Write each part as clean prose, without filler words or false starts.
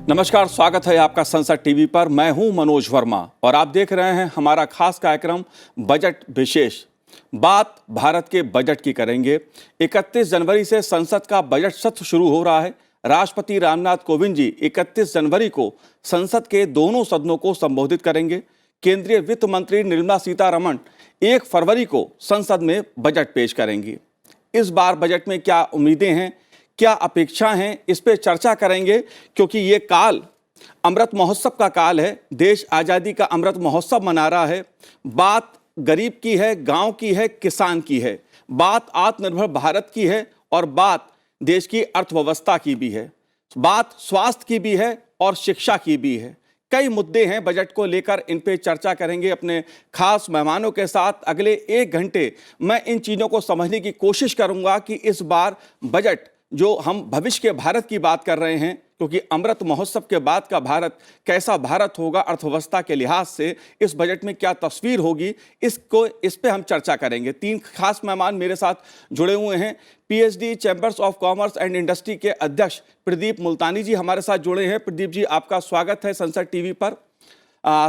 नमस्कार, स्वागत है आपका संसद टीवी पर। मैं हूं मनोज वर्मा और आप देख रहे हैं हमारा खास कार्यक्रम बजट विशेष। बात भारत के बजट की करेंगे। 31 जनवरी से संसद का बजट सत्र शुरू हो रहा है। राष्ट्रपति रामनाथ कोविंद जी 31 जनवरी को संसद के दोनों सदनों को संबोधित करेंगे। केंद्रीय वित्त मंत्री निर्मला सीतारमण 1 फरवरी को संसद में बजट पेश करेंगी। इस बार बजट में क्या उम्मीदें हैं, क्या अपेक्षा हैं, इस पे चर्चा करेंगे, क्योंकि ये काल अमृत महोत्सव का काल है। देश आज़ादी का अमृत महोत्सव मना रहा है। बात गरीब की है, गांव की है, किसान की है, बात आत्मनिर्भर भारत की है और बात देश की अर्थव्यवस्था की भी है, बात स्वास्थ्य की भी है और शिक्षा की भी है। कई मुद्दे हैं बजट को लेकर, इन पे चर्चा करेंगे अपने खास मेहमानों के साथ। अगले 1 घंटे मैं इन चीज़ों को समझने की कोशिश करूंगा कि इस बार बजट, जो हम भविष्य के भारत की बात कर रहे हैं, क्योंकि अमृत महोत्सव के बाद का भारत कैसा भारत होगा अर्थव्यवस्था के लिहाज से, इस बजट में क्या तस्वीर होगी, इस पे हम चर्चा करेंगे। 3 खास मेहमान मेरे साथ जुड़े हुए हैं। PhD chambers of commerce and industry के अध्यक्ष प्रदीप मुल्तानी जी हमारे साथ जुड़े हैं। प्रदीप जी, आपका स्वागत है संसद टीवी पर।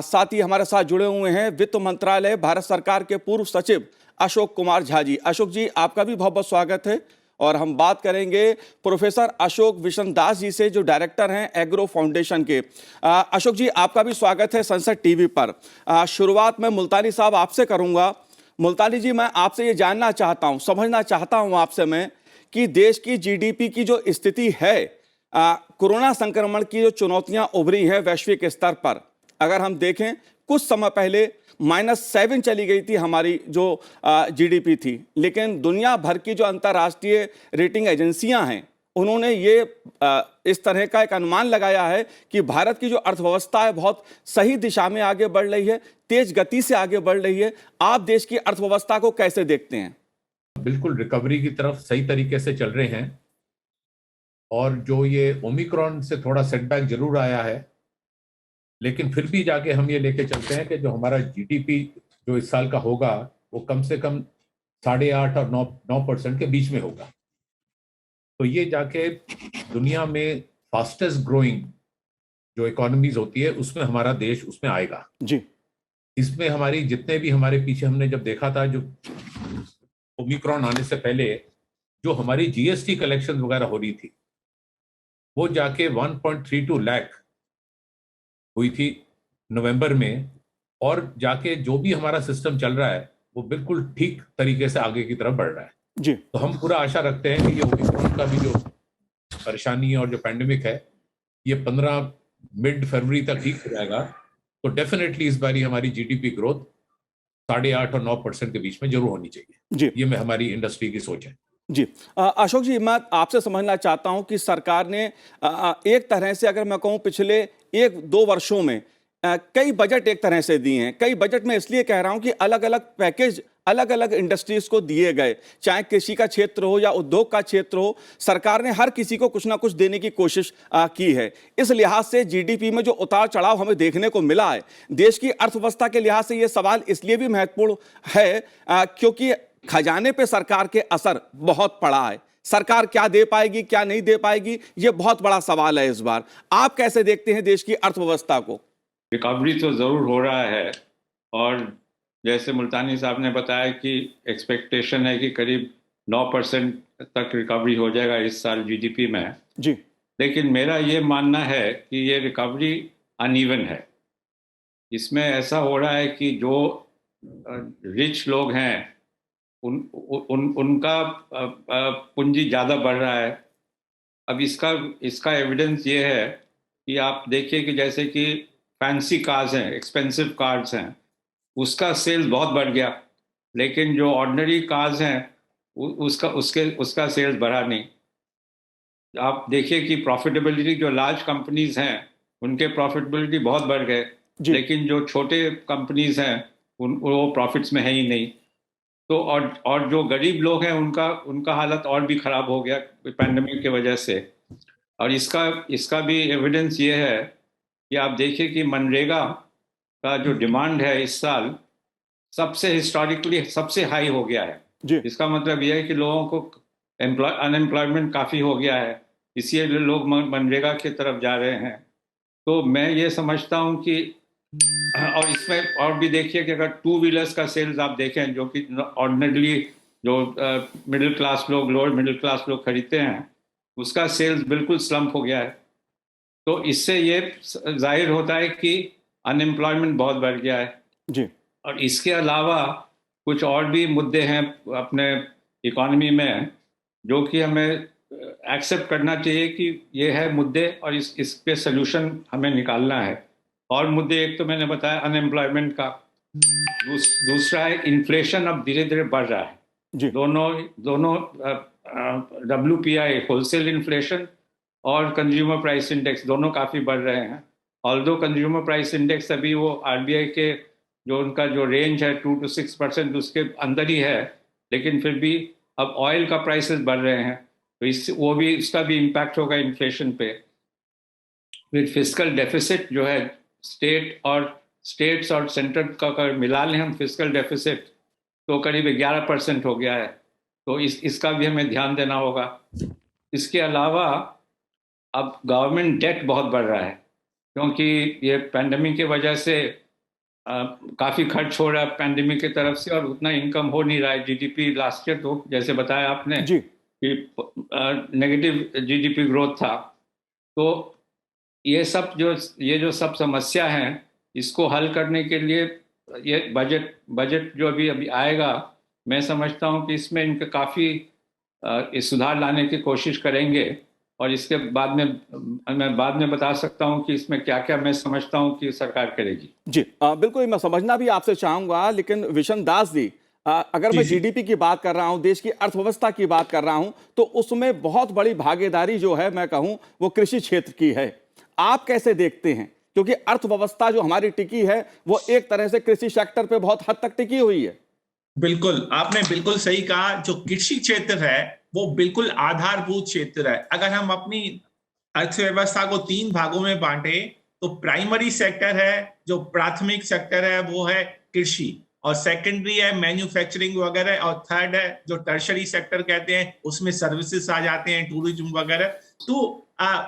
साथ ही हमारे साथ जुड़े हुए हैं वित्त मंत्रालय भारत सरकार के पूर्व सचिव अशोक कुमार झा जी। अशोक जी, आपका भी बहुत बहुत स्वागत है। और हम बात करेंगे प्रोफेसर अशोक विशन दास जी से, जो डायरेक्टर हैं एग्रो फाउंडेशन के। अशोक जी, आपका भी स्वागत है संसद टीवी पर। शुरुआत में मुल्तानी साहब आपसे करूंगा। मुल्तानी जी, मैं आपसे ये जानना चाहता हूं, समझना चाहता हूं आपसे मैं, कि देश की जीडीपी की जो स्थिति है, कोरोना संक्रमण की जो चुनौतियां उभरी हैं वैश्विक स्तर पर, अगर हम देखें कुछ समय पहले -7 चली गई थी हमारी जो जीडीपी थी, लेकिन दुनिया भर की जो अंतर्राष्ट्रीय रेटिंग एजेंसियां हैं, उन्होंने ये इस तरह का एक अनुमान लगाया है कि भारत की जो अर्थव्यवस्था है बहुत सही दिशा में आगे बढ़ रही है, तेज गति से आगे बढ़ रही है। आप देश की अर्थव्यवस्था को कैसे देखते हैं? बिल्कुल रिकवरी की तरफ सही तरीके से चल रहे हैं, और जो ये ओमिक्रॉन से थोड़ा सेटबैक जरूर आया है, लेकिन फिर भी जाके हम ये लेके चलते हैं कि जो हमारा जीडीपी जो इस साल का होगा वो कम से कम 8.5 और 9% के बीच में होगा। तो ये जाके दुनिया में फास्टेस्ट ग्रोइंग जो इकोनॉमीज होती है उसमें हमारा देश उसमें आएगा जी। इसमें हमारी जितने भी हमारे पीछे हमने जब देखा था, जो ओमिक्रॉन आने से पहले जो हमारी जीएसटी कलेक्शन वगैरह हो रही थी, वो जाके 1.32 लाख हुई थी नवंबर में, और जाके जो भी हमारा सिस्टम चल रहा है वो बिल्कुल ठीक तरीके से आगे की तरफ बढ़ रहा है जी। तो हम पूरा आशा रखते हैं कि ये ओमिक्रॉन का भी जो परेशानी है और जो पैंडेमिक है, ये 15 मिड फरवरी तक ठीक हो जाएगा। तो डेफिनेटली इस बारी हमारी जीडीपी ग्रोथ 8.5 और 9% के बीच में जरूर होनी चाहिए जी। ये में हमारी इंडस्ट्री की सोच है। जी। अशोक जी, मैं आपसे समझना चाहता हूं कि सरकार ने एक तरह से, अगर मैं कहूं, पिछले 1-2 वर्षों में कई बजट एक तरह से दिए हैं। कई बजट में इसलिए कह रहा हूं कि अलग अलग पैकेज अलग अलग इंडस्ट्रीज को दिए गए, चाहे कृषि का क्षेत्र हो या उद्योग का क्षेत्र हो, सरकार ने हर किसी को कुछ ना कुछ देने की कोशिश की है। इस लिहाज से जीडीपी में जो उतार चढ़ाव हमें देखने को मिला है, देश की अर्थव्यवस्था के लिहाज से ये सवाल इसलिए भी महत्वपूर्ण है क्योंकि खजाने पे सरकार के असर बहुत पड़ा है। सरकार क्या दे पाएगी, क्या नहीं दे पाएगी, ये बहुत बड़ा सवाल है इस बार। आप कैसे देखते हैं देश की अर्थव्यवस्था को? रिकवरी तो ज़रूर हो रहा है, और जैसे मुल्तानी साहब ने बताया कि एक्सपेक्टेशन है कि करीब 9% तक रिकवरी हो जाएगा इस साल जीडीपी में जी। लेकिन मेरा ये मानना है कि ये रिकवरी अनइवन है। इसमें ऐसा हो रहा है कि जो रिच लोग हैं उनका पूंजी ज़्यादा बढ़ रहा है। अब इसका एविडेंस ये है कि आप देखिए कि जैसे कि फैंसी कार्स हैं, एक्सपेंसिव कार्स हैं, उसका सेल्स बहुत बढ़ गया, लेकिन जो ऑर्डिनरी कार्स हैं उसका सेल्स बढ़ा नहीं। आप देखिए कि प्रॉफिटेबिलिटी, जो लार्ज कंपनीज हैं उनके प्रॉफिटेबिलिटी बहुत बढ़ गए, लेकिन जो छोटे कंपनीज हैं वो प्रॉफिट्स में है ही नहीं। तो और जो गरीब लोग हैं उनका हालत और भी खराब हो गया पैंडेमिक की वजह से। और इसका भी एविडेंस ये है कि आप देखिए कि मनरेगा का जो डिमांड है इस साल सबसे हिस्टोरिकली सबसे हाई हो गया है। इसका मतलब यह है कि लोगों को अनएम्प्लॉयमेंट काफ़ी हो गया है, इसलिए लोग मनरेगा की तरफ जा रहे हैं। तो मैं ये समझता हूँ कि और इसमें और भी देखिए कि अगर टू व्हीलर्स का सेल्स आप देखें जो कि ऑर्डिनरली जो मिडिल क्लास लोग, लोअर मिडिल क्लास लोग खरीदते हैं, उसका सेल्स बिल्कुल स्लम्प हो गया है। तो इससे ये जाहिर होता है कि अनएम्प्लॉयमेंट बहुत बढ़ गया है। जी और इसके अलावा कुछ और भी मुद्दे हैं अपने इकोनॉमी में जो कि हमें एक्सेप्ट करना चाहिए कि ये है मुद्दे और इस पे सोल्यूशन हमें निकालना है। और मुद्दे, एक तो मैंने बताया अनएम्प्लॉयमेंट का, दूसरा है इन्फ्लेशन अब धीरे धीरे बढ़ रहा है। जी दोनों दोनों WPI होलसेल इन्फ्लेशन और कंज्यूमर प्राइस इंडेक्स दोनों काफ़ी बढ़ रहे हैं। ऑल्दो कंज्यूमर प्राइस इंडेक्स अभी वो RBI के जो उनका जो रेंज है 2 to 6% उसके अंदर ही है, लेकिन फिर भी अब ऑयल का प्राइसेस बढ़ रहे हैं, तो इसका भी इम्पैक्ट होगा इन्फ्लेशन पे। फिर फिस्कल डेफिसिट जो है स्टेट्स और सेंटर का अगर मिला लें हम फिस्कल डेफिसिट तो करीब 11% हो गया है, तो इसका भी हमें ध्यान देना होगा। इसके अलावा अब गवर्नमेंट डेट बहुत बढ़ रहा है क्योंकि ये पैंडेमिक की वजह से काफ़ी खर्च हो रहा है पैंडेमिक की तरफ से और उतना इनकम हो नहीं रहा है। GDP लास्ट ईयर तो जैसे बताया आपने जी कि नेगेटिव GDP ग्रोथ था। तो ये जो सब समस्या हैं, इसको हल करने के लिए ये बजट जो अभी आएगा, मैं समझता हूँ कि इसमें इनके काफ़ी सुधार लाने की कोशिश करेंगे। और इसके बाद में मैं बाद में बता सकता हूँ कि इसमें क्या क्या मैं समझता हूँ कि सरकार करेगी। जी बिल्कुल, मैं समझना भी आपसे चाहूंगा, लेकिन विशन दास जी, अगर जी मैं जी GDP की बात कर रहा हूं, देश की अर्थव्यवस्था की बात कर रहा हूं, तो उसमें बहुत बड़ी भागीदारी जो है, मैं कहूं, वो कृषि क्षेत्र की है। आप कैसे देखते हैं? क्योंकि अर्थव्यवस्था जो हमारी टिकी है वो एक तरह से कृषि सेक्टर पे बहुत हद तक टिकी हुई है। बिल्कुल, आपने बिल्कुल सही कहा। जो कृषि क्षेत्र है वो बिल्कुल आधारभूत क्षेत्र है। अगर हम अपनी अर्थव्यवस्था को 3 भागों में बांटे तो प्राइमरी सेक्टर है, जो प्राथमिक सेक्टर है वो है कृषि, और सेकेंडरी है मैन्युफैक्चरिंग वगैरह, और थर्ड है जो टर्शरी सेक्टर कहते हैं, उसमें सर्विसेज आ जाते हैं, टूरिज्म वगैरह। तो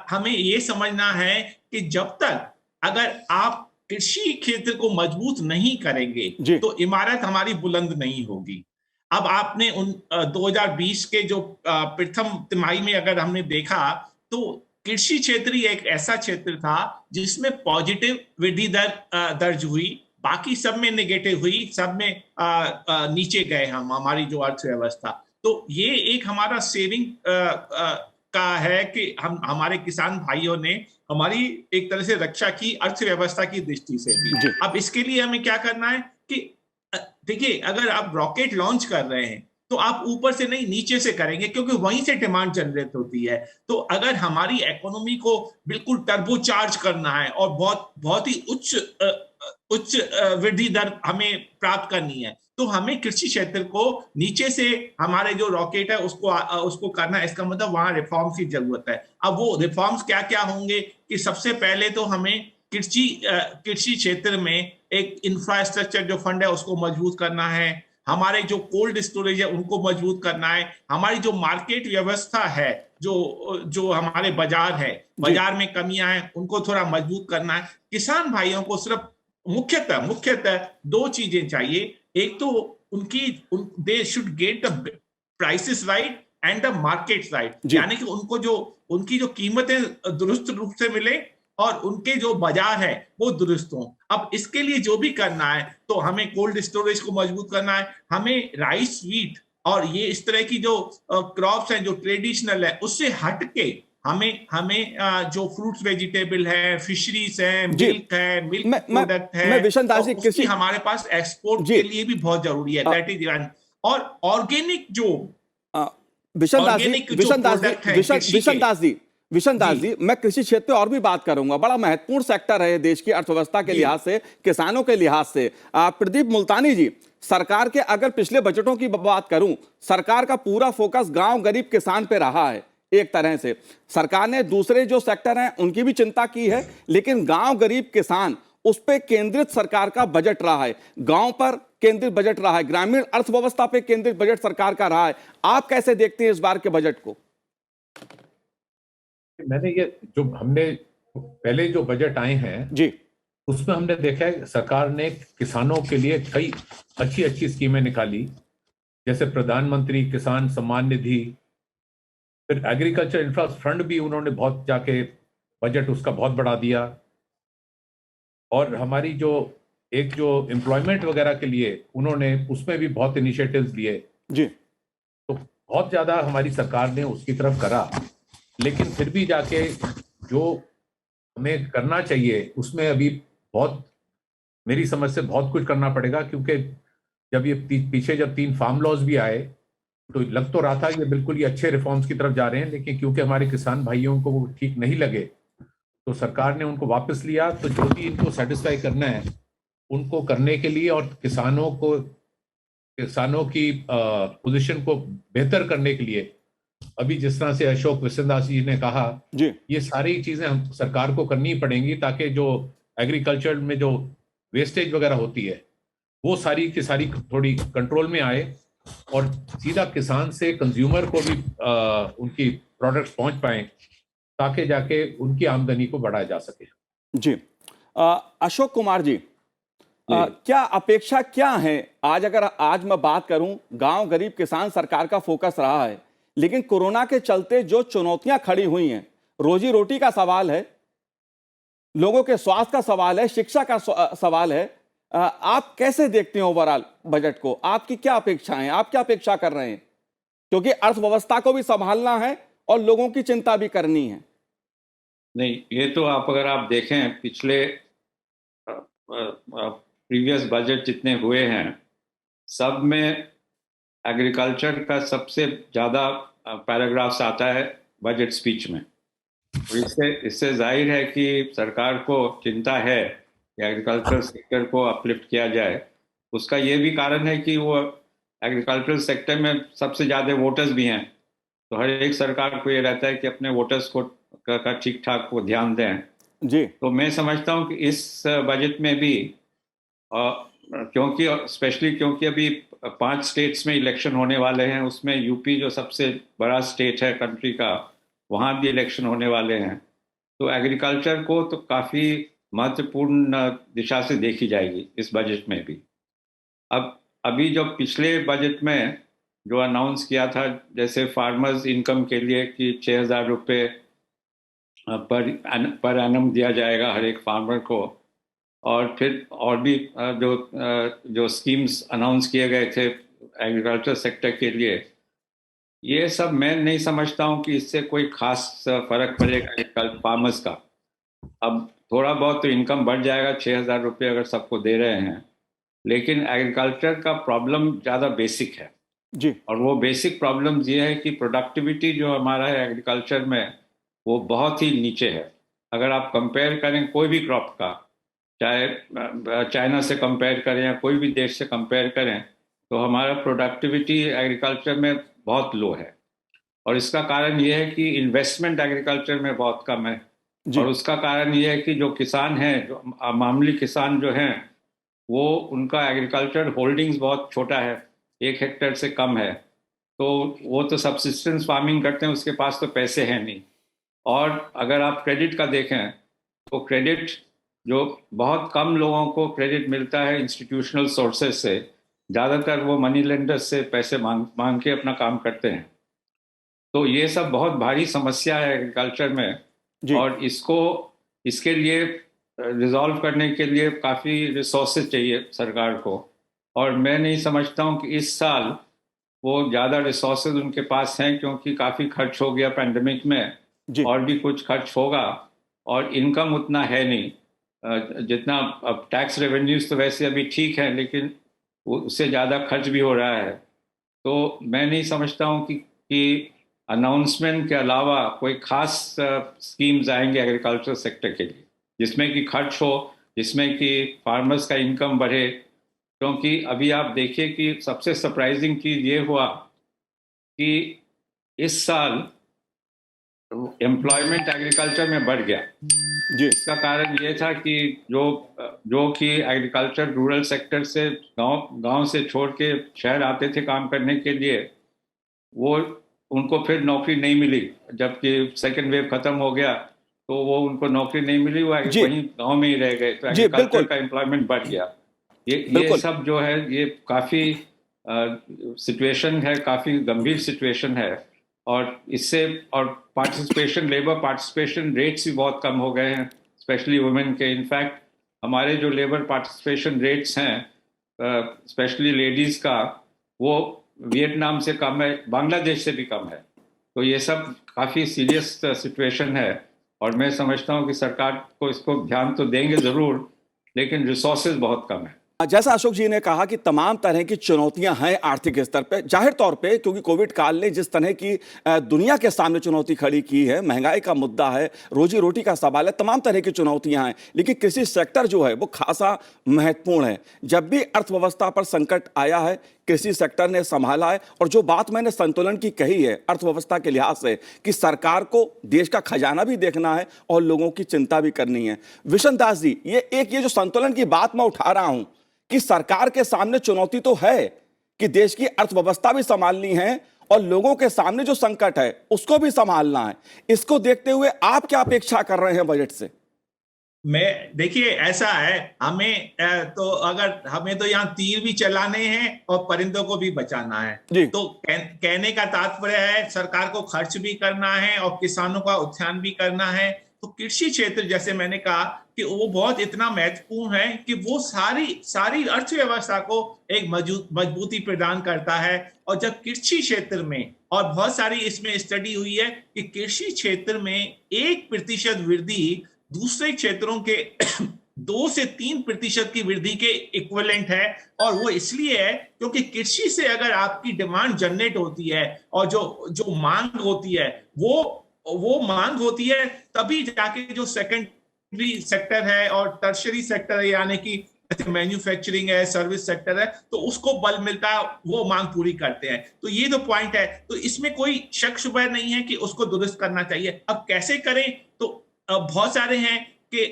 हमें ये समझना है कि जब तक अगर आप कृषि क्षेत्र को मजबूत नहीं करेंगे जी तो इमारत हमारी बुलंद नहीं होगी। अब आपने 2020 के जो प्रथम तिमाही में अगर हमने देखा तो कृषि क्षेत्र ही एक ऐसा क्षेत्र था जिसमें पॉजिटिव वृद्धि दर दर्ज हुई, बाकी सब में नेगेटिव हुई, सब में नीचे गए हमारी जो अर्थव्यवस्था। तो ये एक हमारा सेविंग का है कि हमारे किसान भाइयों ने हमारी एक तरह से रक्षा की, अर्थव्यवस्था की दृष्टि से भी। जी अब इसके लिए हमें क्या करना है कि देखिए, अगर आप रॉकेट लॉन्च कर रहे हैं तो आप ऊपर से नहीं नीचे से करेंगे, क्योंकि वहीं से डिमांड जनरेट होती है। तो अगर हमारी इकोनॉमी को बिल्कुल टर्बोचार्ज करना है और बहुत ही उच्च वृद्धि दर हमें प्राप्त करनी है, तो हमें कृषि क्षेत्र को नीचे से हमारे जो रॉकेट है उसको करना है। इसका मतलब वहां रिफॉर्म्स की जरूरत है। अब वो रिफॉर्म्स क्या क्या होंगे कि सबसे पहले तो हमें कृषि क्षेत्र में एक इंफ्रास्ट्रक्चर जो फंड है उसको मजबूत करना है, हमारे जो कोल्ड स्टोरेज है उनको मजबूत करना है, हमारी जो मार्केट व्यवस्था है, जो हमारे बाजार में कमियां हैं उनको थोड़ा मजबूत करना है। किसान भाइयों को सिर्फ मुख्यतः 2 चीजें चाहिए। एक तो they should get the prices right and the market right, यानी कि उनकी जो कीमतें दुरुस्त रूप से मिले और उनके जो बाजार है वो दुरुस्त हो। अब इसके लिए जो भी करना है तो हमें कोल्ड स्टोरेज को मजबूत करना है, हमें राइस, व्हीट और ये इस तरह की जो क्रॉप्स हैं जो ट्रेडिशनल है उससे हट के हमें जो फ्रूट्स वेजिटेबल है, फिशरीज है, मिल्क है, मिल्क प्रोडक्ट है, विशन दास जी, कृषि हमारे पास एक्सपोर्ट के लिए भी बहुत जरूरी है। दैट इज और ऑर्गेनिक जो विशन दास जी, मैं कृषि क्षेत्र पे और भी बात करूंगा। बड़ा महत्वपूर्ण सेक्टर है देश की अर्थव्यवस्था के लिहाज से, किसानों के लिहाज से। प्रदीप मुल्तानी जी, सरकार के अगर पिछले बजटों की बात करूं, सरकार का पूरा फोकस गांव गरीब किसान पे रहा है। एक तरह से सरकार ने दूसरे जो सेक्टर हैं उनकी भी चिंता की है, लेकिन गांव गरीब किसान उस पे केंद्रित सरकार का बजट रहा है, गांव पर केंद्रित बजट रहा है, ग्रामीण अर्थव्यवस्था पे केंद्रित बजट सरकार का रहा है। आप कैसे देखते हैं इस बार के बजट को? मैंने ये जो हमने पहले जो बजट आए हैं जी उसमें हमने देखा है सरकार ने किसानों के लिए कई अच्छी अच्छी स्कीमें निकाली, जैसे प्रधानमंत्री किसान सम्मान निधि, फिर एग्रीकल्चर इंफ्रा फंड भी उन्होंने बहुत जाके बजट उसका बहुत बढ़ा दिया, और हमारी जो एम्प्लॉयमेंट वगैरह के लिए उन्होंने उसमें भी बहुत इनिशिएटिव्स लिए। जी तो बहुत ज्यादा हमारी सरकार ने उसकी तरफ करा, लेकिन फिर भी जाके जो हमें करना चाहिए उसमें अभी बहुत, मेरी समझ से बहुत कुछ करना पड़ेगा, क्योंकि जब ये पीछे जब 3 फार्म लॉज भी आए तो लग तो रहा था ये बिल्कुल ये अच्छे रिफॉर्म्स की तरफ जा रहे हैं, लेकिन क्योंकि हमारे किसान भाइयों को वो ठीक नहीं लगे तो सरकार ने उनको वापस लिया। तो जो भी इनको सेटिस्फाई करना है उनको करने के लिए और किसानों की पोजीशन को बेहतर करने के लिए, अभी जिस तरह से अशोक विसनदास जी ने कहा, जी ये सारी चीजें हम सरकार को करनी पड़ेंगी ताकि जो एग्रीकल्चर में जो वेस्टेज वगैरह होती है वो सारी की सारी थोड़ी कंट्रोल में आए और सीधा किसान से कंज्यूमर को भी उनकी प्रोडक्ट्स पहुंच पाए, ताकि जाके उनकी आमदनी को बढ़ाया जा सके। जी अशोक कुमार जी, क्या अपेक्षा क्या है? आज मैं बात करूं, गांव गरीब किसान सरकार का फोकस रहा है, लेकिन कोरोना के चलते जो चुनौतियां खड़ी हुई हैं, रोजी रोटी का सवाल है, लोगों के स्वास्थ्य का सवाल है, शिक्षा का सवाल है, आप कैसे देखते हैं ओवरऑल बजट को? आपकी क्या अपेक्षाएं, आप क्या अपेक्षा कर रहे हैं? क्योंकि अर्थव्यवस्था को भी संभालना है और लोगों की चिंता भी करनी है। नहीं, ये तो अगर आप देखें पिछले प्रीवियस बजट जितने हुए हैं सब में एग्रीकल्चर का सबसे ज़्यादा पैराग्राफ्स आता है बजट स्पीच में। इससे जाहिर है कि सरकार को चिंता है कि एग्रीकल्चर सेक्टर को अपलिफ्ट किया जाए। उसका ये भी कारण है कि वो एग्रीकल्चर सेक्टर में सबसे ज़्यादा वोटर्स भी हैं, तो हर एक सरकार को ये रहता है कि अपने वोटर्स को का ठीक ठाक वो ध्यान दें। जी तो मैं समझता हूँ कि इस बजट में भी क्योंकि अभी 5 स्टेट्स में इलेक्शन होने वाले हैं, उसमें यूपी जो सबसे बड़ा स्टेट है कंट्री का, वहाँ भी इलेक्शन होने वाले हैं, तो एग्रीकल्चर को तो काफ़ी महत्वपूर्ण दिशा से देखी जाएगी इस बजट में भी। अभी जो पिछले बजट में जो अनाउंस किया था, जैसे फार्मर्स इनकम के लिए कि 6,000 रुपये पर एनम दिया जाएगा हर एक फार्मर को, और फिर और भी जो स्कीम्स अनाउंस किए गए थे एग्रीकल्चर सेक्टर के लिए, ये सब मैं नहीं समझता हूँ कि इससे कोई खास फर्क पड़ेगा फार्मर्स का। अब थोड़ा बहुत तो इनकम बढ़ जाएगा, 6,000 रुपये अगर सबको दे रहे हैं, लेकिन एग्रीकल्चर का प्रॉब्लम ज़्यादा बेसिक है जी और वो बेसिक प्रॉब्लम ये है कि प्रोडक्टिविटी जो हमारा है एग्रीकल्चर में वो बहुत ही नीचे है। अगर आप कंपेयर करें कोई भी क्रॉप का, चाहे चाइना से कंपेयर करें या कोई भी देश से कंपेयर करें, तो हमारा प्रोडक्टिविटी एग्रीकल्चर में बहुत लो है। और इसका कारण ये है कि इन्वेस्टमेंट एग्रीकल्चर में बहुत कम है, और उसका कारण ये है कि जो किसान हैं, जो मामूली किसान जो हैं, वो उनका एग्रीकल्चर होल्डिंग्स बहुत छोटा है, 1 हेक्टेयर से कम है, तो वो तो सब्सिस्टेंस फार्मिंग करते हैं, उसके पास तो पैसे हैं नहीं। और अगर आप क्रेडिट का देखें तो क्रेडिट जो बहुत कम लोगों को क्रेडिट मिलता है इंस्टीट्यूशनल सोर्सेज से, ज़्यादातर वो मनी लेंडर्स से पैसे मांग के अपना काम करते हैं। तो ये सब बहुत भारी समस्या है एग्रीकल्चर में, और इसके लिए रिजॉल्व करने के लिए काफ़ी रिसोर्सेज चाहिए सरकार को, और मैं नहीं समझता हूँ कि इस साल वो ज़्यादा रिसोर्सेज उनके पास हैं, क्योंकि काफ़ी खर्च हो गया पैंडमिक में, और भी कुछ खर्च होगा, और इनकम उतना है नहीं जितना। अब टैक्स रेवेन्यूज तो वैसे अभी ठीक है, लेकिन उससे ज़्यादा खर्च भी हो रहा है। तो मैं नहीं समझता हूँ कि अनाउंसमेंट के अलावा कोई खास स्कीम्स आएंगे एग्रीकल्चर सेक्टर के लिए जिसमें कि खर्च हो, जिसमें कि फार्मर्स का इनकम बढ़े। क्योंकि अभी आप देखिए कि सबसे सरप्राइजिंग चीज़ ये हुआ कि इस साल एम्प्लॉयमेंट एग्रीकल्चर में बढ़ गया। इसका कारण ये था कि जो कि एग्रीकल्चर रूरल सेक्टर से गांव से छोड़ के शहर आते थे काम करने के लिए, वो उनको फिर नौकरी नहीं मिली, जबकि सेकेंड वेव खत्म हो गया तो वो उनको नौकरी नहीं मिली, वो जी। वहीं गांव में ही रह गए, तो जी, एग्रीकल्चर बिल्कुल। का एम्प्लॉयमेंट बढ़ गया। ये बिल्कुल। सब जो है ये काफी सिचुएशन है, काफी गंभीर सिचुएशन है। और इससे और पार्टिसिपेशन, लेबर पार्टिसिपेशन रेट्स भी बहुत कम हो गए हैं, स्पेशली वुमेन के। इनफैक्ट हमारे जो लेबर पार्टिसिपेशन रेट्स हैं, स्पेशली लेडीज का, वो वियतनाम से कम है, बांग्लादेश से भी कम है। तो ये सब काफी सीरियस सिचुएशन है, और मैं समझता हूँ कि सरकार को इसको ध्यान तो देंगे जरूर, लेकिन रिसोर्सेज बहुत कम है। जैसा अशोक जी ने कहा कि तमाम तरह की चुनौतियां हैं आर्थिक स्तर पे, जाहिर तौर पे, क्योंकि कोविड काल ने जिस तरह की दुनिया के सामने चुनौती खड़ी की है, महंगाई का मुद्दा है, रोजी रोटी का सवाल है, तमाम तरह की चुनौतियां हैं, लेकिन कृषि सेक्टर जो है वो खासा महत्वपूर्ण है। जब भी अर्थव्यवस्था पर संकट आया है, कृषि सेक्टर ने संभाला है। और जो बात मैंने संतुलन की कही है अर्थव्यवस्था के लिहाज से, कि सरकार को देश का खजाना भी देखना है और लोगों की चिंता भी करनी है। विशन दास जी, ये जो संतुलन की बात मैं उठा रहा हूं कि सरकार के सामने चुनौती तो है कि देश की अर्थव्यवस्था भी संभालनी है और लोगों के सामने जो संकट है उसको भी संभालना है। इसको देखते हुए आप क्या अपेक्षा कर रहे हैं बजट से? देखिए, ऐसा है, हमें तो यहाँ तीर भी चलाने हैं और परिंदों को भी बचाना है। तो कहने का तात्पर्य है सरकार को खर्च भी करना है और किसानों का उत्थान भी करना है। तो कृषि क्षेत्र, जैसे मैंने कहा कि वो बहुत इतना महत्वपूर्ण है कि वो सारी अर्थव्यवस्था को एक मजबूती प्रदान करता है। और जब कृषि क्षेत्र में, और बहुत सारी इसमें स्टडी हुई है कि कृषि क्षेत्र में 1% वृद्धि दूसरे क्षेत्रों के 2 से 3% की वृद्धि के इक्विवेलेंट है। और वो इसलिए है क्योंकि कृषि से अगर आपकी डिमांड जनरेट होती है और जो मांग होती है वो मांग होती है, तभी जाके जो सेकेंडरी सेक्टर है और टर्शरी सेक्टर है, यानी कि मैन्युफैक्चरिंग है, सर्विस सेक्टर है, तो उसको बल मिलता है, वो मांग पूरी करते हैं। तो ये जो पॉइंट है, तो इसमें कोई शक शुबह नहीं है कि उसको दुरुस्त करना चाहिए। अब कैसे करें? तो बहुत सारे हैं कि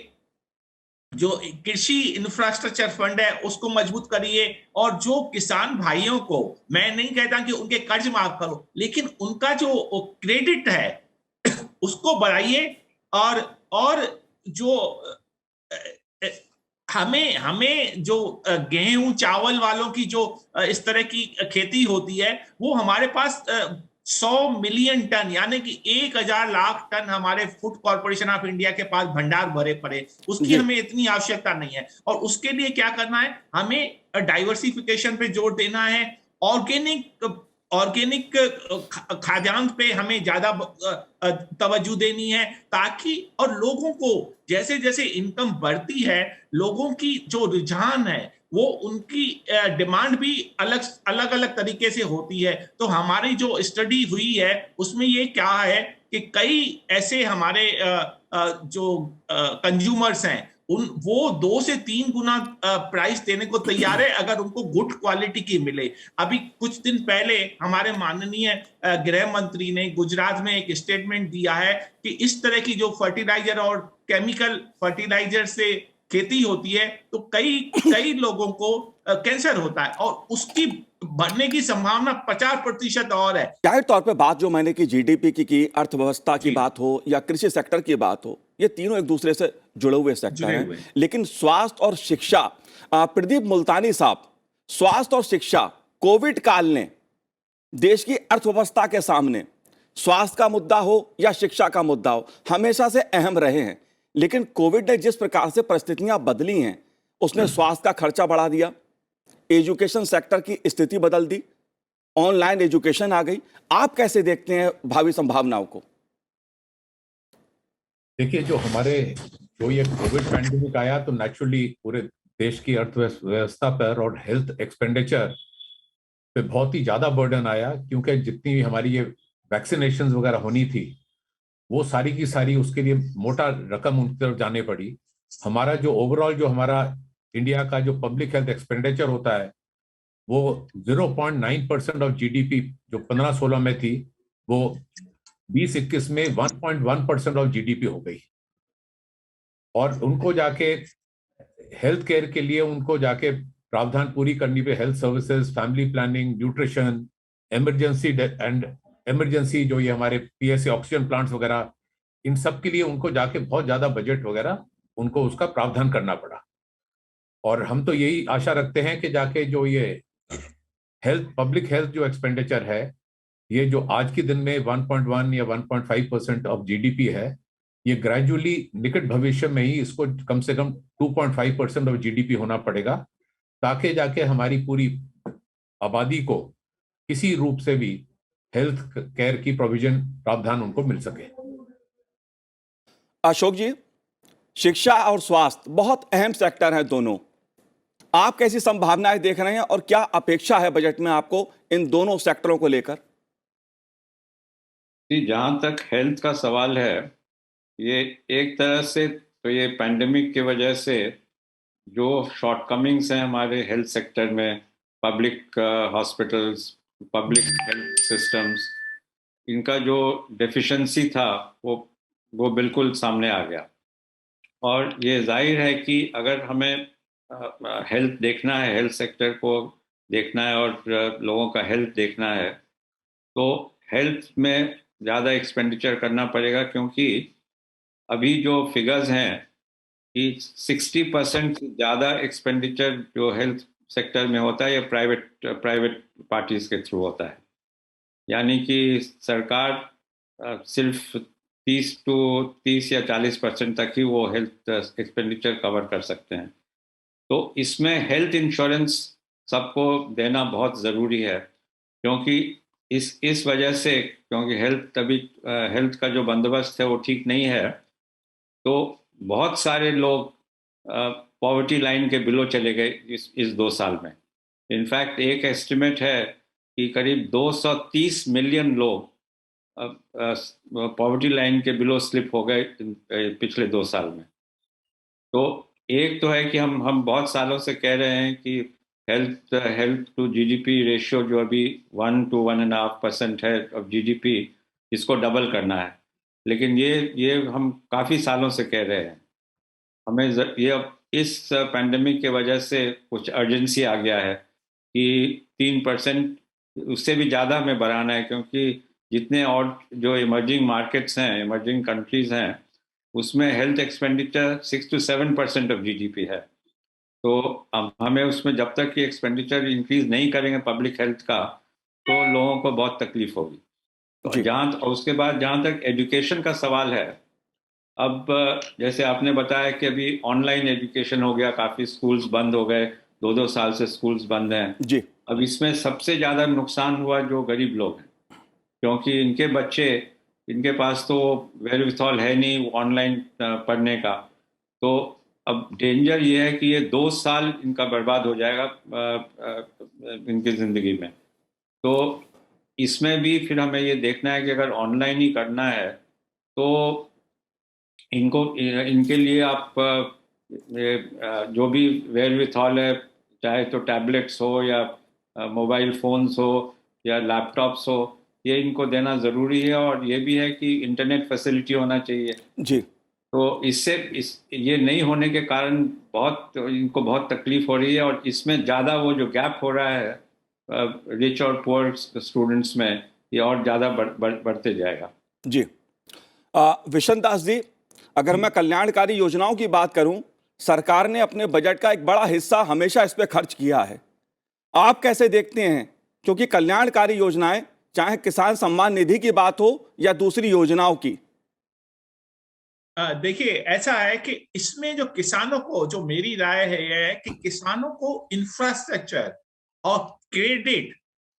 जो कृषि इंफ्रास्ट्रक्चर फंड है उसको मजबूत करिए, और जो किसान भाइयों को, मैं नहीं कहता कि उनके कर्ज माफ करो, लेकिन उनका जो क्रेडिट है उसको बढ़ाइए। और जो हमें जो गेहूं चावल वालों की जो इस तरह की खेती होती है, वो हमारे पास 100 मिलियन टन, यानी कि 1000 लाख टन हमारे फूड कॉर्पोरेशन ऑफ इंडिया के पास भंडार भरे पड़े, उसकी हमें इतनी आवश्यकता नहीं है। और उसके लिए क्या करना है, हमें डाइवर्सिफिकेशन पे जोर देना है, ऑर्गेनिक खाद्यान्न पे हमें ज्यादा तवज्जो देनी है, ताकि, और लोगों को जैसे जैसे इनकम बढ़ती है, लोगों की जो रुझान है, वो उनकी डिमांड भी अलग तरीके से होती है। तो हमारी जो स्टडी हुई है उसमें ये क्या है कि कई ऐसे हमारे जो कंज्यूमर्स हैं, वो 2 से 3 गुना प्राइस देने को तैयार है अगर उनको गुड क्वालिटी की मिले। अभी कुछ दिन पहले हमारे माननीय गृह मंत्री ने गुजरात में एक स्टेटमेंट दिया है कि इस तरह की जो फर्टिलाइजर और केमिकल फर्टिलाइजर से खेती होती है, तो कई लोगों को कैंसर होता है, और उसकी बढ़ने की संभावना 50% और है। जाहिर तौर पे बात जो मैंने की जीडीपी की, अर्थव्यवस्था की बात हो या कृषि सेक्टर की बात हो, ये तीनों एक दूसरे से जुड़े हुए सेक्टर हैं। लेकिन स्वास्थ्य और शिक्षा, प्रदीप मुल्तानी साहब, स्वास्थ्य और शिक्षा कोविड काल ने देश की अर्थव्यवस्था के सामने, स्वास्थ्य का मुद्दा हो या शिक्षा का मुद्दा हो, हमेशा से अहम रहे हैं। लेकिन कोविड ने जिस प्रकार से परिस्थितियां बदली हैं, उसने स्वास्थ्य का खर्चा बढ़ा दिया, एजुकेशन सेक्टर की स्थिति बदल दी, ऑनलाइन एजुकेशन आ गई। आप कैसे देखते हैं भावी संभावनाओं को? देखिए, जो ये कोविड पैंडेमिक आया, तो नेचुरली पूरे देश की अर्थव्यवस्था पर और हेल्थ एक्सपेंडिचर पे बहुत ही ज्यादा बर्डन आया, क्योंकि जितनी हमारी ये वैक्सीनेशन वगैरह होनी थी, वो सारी की सारी उसके लिए मोटा रकम उनकी तरफ जाने पड़ी। हमारा जो ओवरऑल जो हमारा इंडिया का जो पब्लिक हेल्थ एक्सपेंडिचर होता है, वो 0.9% ऑफ जीडीपी जो 15-16 में थी, वो 20-21 में 1.1% ऑफ जीडीपी हो गई। और उनको जाके हेल्थ केयर के लिए उनको जाके प्रावधान पूरी करनी पे health services, family planning, nutrition, emergency जो ये हमारे पीएसए ऑक्सीजन प्लांट्स वगैरह, इन सब के लिए उनको जाके बहुत ज्यादा बजट वगैरह उनको उसका प्रावधान करना पड़ा। और हम तो यही आशा रखते हैं कि जाके जो ये पब्लिक हेल्थ जो एक्सपेंडिचर है, ये जो आज के दिन में 1.1 या 1.5% ऑफ जीडीपी है, ये ग्रेजुअली निकट भविष्य में ही इसको कम से कम 2.5% ऑफ जीडीपी होना पड़ेगा, ताकि जाके हमारी पूरी आबादी को किसी रूप से भी हेल्थ केयर की प्रोविजन प्रावधान उनको मिल सके। अशोक जी, शिक्षा और स्वास्थ्य बहुत अहम सेक्टर हैं दोनों। आप कैसी संभावनाएं देख रहे हैं और क्या अपेक्षा है बजट में आपको इन दोनों सेक्टरों को लेकर? जहाँ तक हेल्थ का सवाल है, ये एक तरह से तो ये पैंडेमिक की वजह से जो शॉर्टकमिंग्स हैं हमारे हेल्थ सेक्टर में, public hospitals, public health systems, इनका जो डेफिशिएंसी था वो बिल्कुल सामने आ गया। और ये जाहिर है कि अगर हमें हेल्थ देखना है, हेल्थ सेक्टर को देखना है और लोगों का हेल्थ देखना है, तो हेल्थ में ज़्यादा एक्सपेंडिचर करना पड़ेगा, क्योंकि अभी जो फिगर्स हैं कि 60% से ज़्यादा एक्सपेंडिचर जो हेल्थ सेक्टर में होता है, ये प्राइवेट पार्टीज के थ्रू होता है। यानी कि सरकार सिर्फ 30 या 40% तक ही वो हेल्थ एक्सपेंडिचर कवर कर सकते हैं। तो इसमें हेल्थ इंश्योरेंस सबको देना बहुत ज़रूरी है, क्योंकि इस वजह से, क्योंकि हेल्थ का जो बंदोबस्त है वो ठीक नहीं है, तो बहुत सारे लोग पॉवर्टी लाइन के बिलो चले गए इस 2 साल में। इनफैक्ट एक एस्टिमेट है कि करीब 230 मिलियन लोग पॉवर्टी लाइन के बिलो स्लिप हो गए पिछले 2 साल में। तो एक तो है कि हम बहुत सालों से कह रहे हैं कि हेल्थ टू जीडीपी रेशियो जो अभी 1 to 1.5% है ऑफ जीडीपी, इसको डबल करना है। लेकिन ये हम काफ़ी सालों से कह रहे हैं। हमें ये इस पैंडेमिक के वजह से कुछ अर्जेंसी आ गया है कि 3%, उससे भी ज़्यादा हमें बढ़ाना है, क्योंकि जितने और जो इमर्जिंग मार्केट्स हैं, इमर्जिंग कंट्रीज़ हैं, उसमें health expenditure 6 to 7% of GDP है। तो हमें उसमें जब तक कि एक्सपेंडिचर इंक्रीज नहीं करेंगे पब्लिक हेल्थ का, तो लोगों को बहुत तकलीफ होगी। तो उसके बाद जहाँ तक एजुकेशन का सवाल है, अब जैसे आपने बताया कि अभी ऑनलाइन एजुकेशन हो गया, काफ़ी स्कूल्स बंद हो गए, 2-2 साल से स्कूल्स बंद हैं जी। अब इसमें सबसे ज़्यादा नुकसान हुआ जो गरीब लोग हैं, क्योंकि इनके पास तो वेयरविथॉल है नहीं ऑनलाइन पढ़ने का। तो अब डेंजर ये है कि ये 2 साल इनका बर्बाद हो जाएगा इनकी ज़िंदगी में। तो इसमें भी फिर हमें ये देखना है कि अगर ऑनलाइन ही करना है, तो इनके लिए आप जो भी वेयरविथॉल है, चाहे तो टैबलेट्स हो या मोबाइल फ़ोन्स हो या लैपटॉप्स हो, ये इनको देना ज़रूरी है। और ये भी है कि इंटरनेट फैसिलिटी होना चाहिए जी। तो ये नहीं होने के कारण इनको बहुत तकलीफ हो रही है। और इसमें ज़्यादा वो जो गैप हो रहा है रिच और पुअर स्टूडेंट्स में, ये और ज़्यादा बढ़ते जाएगा। जी। विशन दास जी, अगर मैं कल्याणकारी योजनाओं की बात करूं, सरकार ने अपने बजट का एक बड़ा हिस्सा हमेशा इस पे खर्च किया है। आप कैसे देखते हैं? क्योंकि कल्याणकारी योजनाएं, चाहे किसान सम्मान निधि की बात हो या दूसरी योजनाओं की, देखिए ऐसा है कि इसमें जो किसानों को, जो मेरी राय है यह है कि किसानों को इंफ्रास्ट्रक्चर और क्रेडिट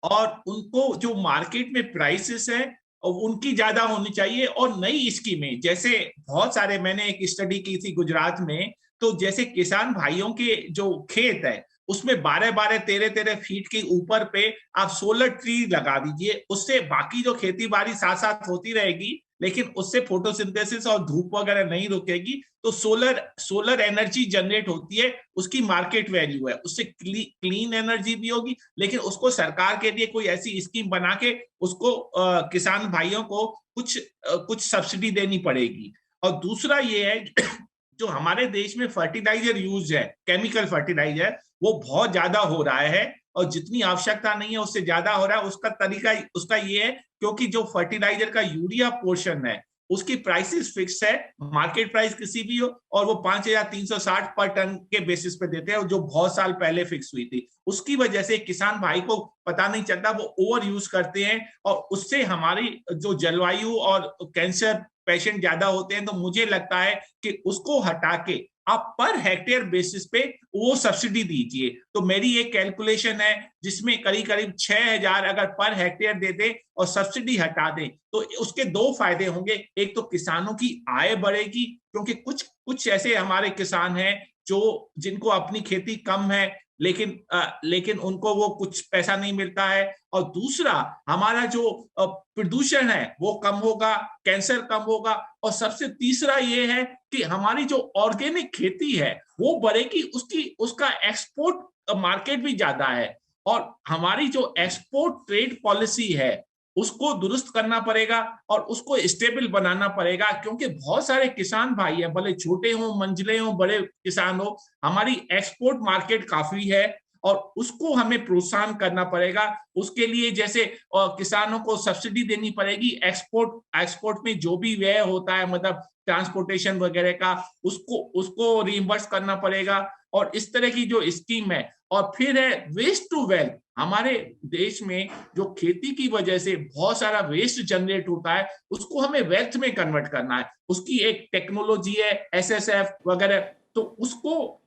और उनको जो मार्केट में प्राइसेस है और उनकी ज्यादा होनी चाहिए। और नई स्कीमें, जैसे बहुत सारे, मैंने एक स्टडी की थी गुजरात में, तो जैसे किसान भाइयों के जो खेत है उसमें 12-12, 13-13 फीट के ऊपर पे आप सोलर ट्री लगा दीजिए। उससे बाकी जो खेती बाड़ी साथ साथ होती रहेगी, लेकिन उससे फोटोसिंथेसिस और धूप वगैरह नहीं रुकेगी, तो सोलर एनर्जी जनरेट होती है, उसकी मार्केट वैल्यू है, उससे क्लीन एनर्जी भी होगी। लेकिन उसको सरकार के लिए कोई ऐसी स्कीम बना के उसको किसान भाइयों को कुछ सब्सिडी देनी पड़ेगी। और दूसरा ये है जो हमारे देश में फर्टिलाइजर यूज है, केमिकल फर्टिलाइजर, वो बहुत ज्यादा हो रहा है और जितनी आवश्यकता नहीं है उससे ज्यादा हो रहा है। उसका तरीका उसका ये है, क्योंकि जो फर्टिलाइजर का यूरिया पोर्शन है उसकी प्राइसेस फिक्स है, मार्केट प्राइस किसी भी हो, और वो 5,360 पर टन के बेसिस पे देते हैं, जो बहुत साल पहले फिक्स हुई थी। उसकी वजह से किसान भाई को पता नहीं चलता, वो ओवर यूज करते हैं, और उससे हमारी जो जलवायु और कैंसर पेशेंट ज्यादा होते हैं। तो मुझे लगता है कि उसको हटा के आप पर हेक्टेयर बेसिस पे वो सब्सिडी दीजिए। तो मेरी एक कैलकुलेशन है जिसमें करीब करीब 6,000 अगर पर हेक्टेयर दे दे और सब्सिडी हटा दें, तो उसके दो फायदे होंगे। एक तो किसानों की आय बढ़ेगी, क्योंकि कुछ ऐसे हमारे किसान हैं जो जिनको अपनी खेती कम है, लेकिन उनको वो कुछ पैसा नहीं मिलता है। और दूसरा, हमारा जो प्रदूषण है वो कम होगा, कैंसर कम होगा, और सबसे तीसरा ये है कि हमारी जो ऑर्गेनिक खेती है वो बढ़ेगी, उसका एक्सपोर्ट मार्केट भी ज्यादा है। और हमारी जो एक्सपोर्ट ट्रेड पॉलिसी है उसको दुरुस्त करना पड़ेगा और उसको स्टेबल बनाना पड़ेगा, क्योंकि बहुत सारे किसान भाई हैं, भले छोटे हों, मंझले हों, बड़े किसान हो, हमारी एक्सपोर्ट मार्केट काफी है और उसको हमें प्रोत्साहन करना पड़ेगा। उसके लिए जैसे किसानों को सब्सिडी देनी पड़ेगी, एक्सपोर्ट में जो भी व्यय होता है, मतलब ट्रांसपोर्टेशन वगैरह का, उसको रिइंबर्स करना पड़ेगा। और इस तरह की जो स्कीम है, और फिर है वेस्ट टू वेल्थ। हमारे देश में जो खेती की वजह से बहुत सारा वेस्ट जनरेट होता है, उसको हमें वेल्थ में कन्वर्ट करना है। उसकी एक टेक्नोलॉजी है, SSF वगैरह, तो उसको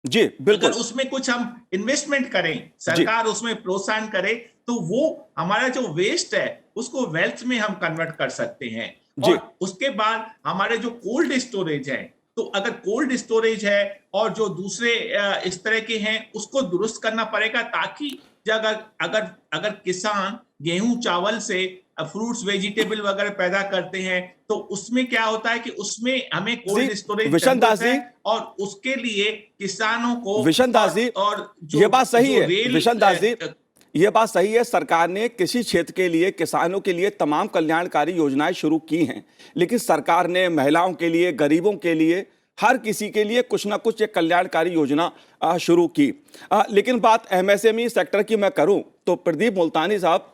जी बिल्कुल, अगर उसमें कुछ हम इन्वेस्टमेंट करें, सरकार उसमें प्रोत्साहन करे, तो वो हमारा जो वेस्ट है उसको वेल्थ में हम कन्वर्ट कर सकते हैं। और उसके बाद हमारे जो कोल्ड स्टोरेज है, तो अगर कोल्ड स्टोरेज है और जो दूसरे इस तरह के हैं, उसको दुरुस्त करना पड़ेगा, ताकि अगर किसान गेहूं चावल से फ्रूट्स वेजिटेबल वगैरह पैदा करते हैं, तो उसमें क्या होता है कि उसमें हमें cold storage vision Das ji, और उसके लिए किसानों को विशन दास जी, और ये बात सही है विशन दास जी, ये बात सही है। सरकार ने कृषि क्षेत्र के लिए, किसानों के लिए तमाम कल्याणकारी योजनाएं शुरू की हैं, लेकिन सरकार ने महिलाओं के लिए, गरीबों के लिए, हर किसी के लिए कुछ ना कुछ एक कल्याणकारी योजना शुरू की। लेकिन बात MSME सेक्टर की मैं करूं तो प्रदीप मुल्तानी साहब,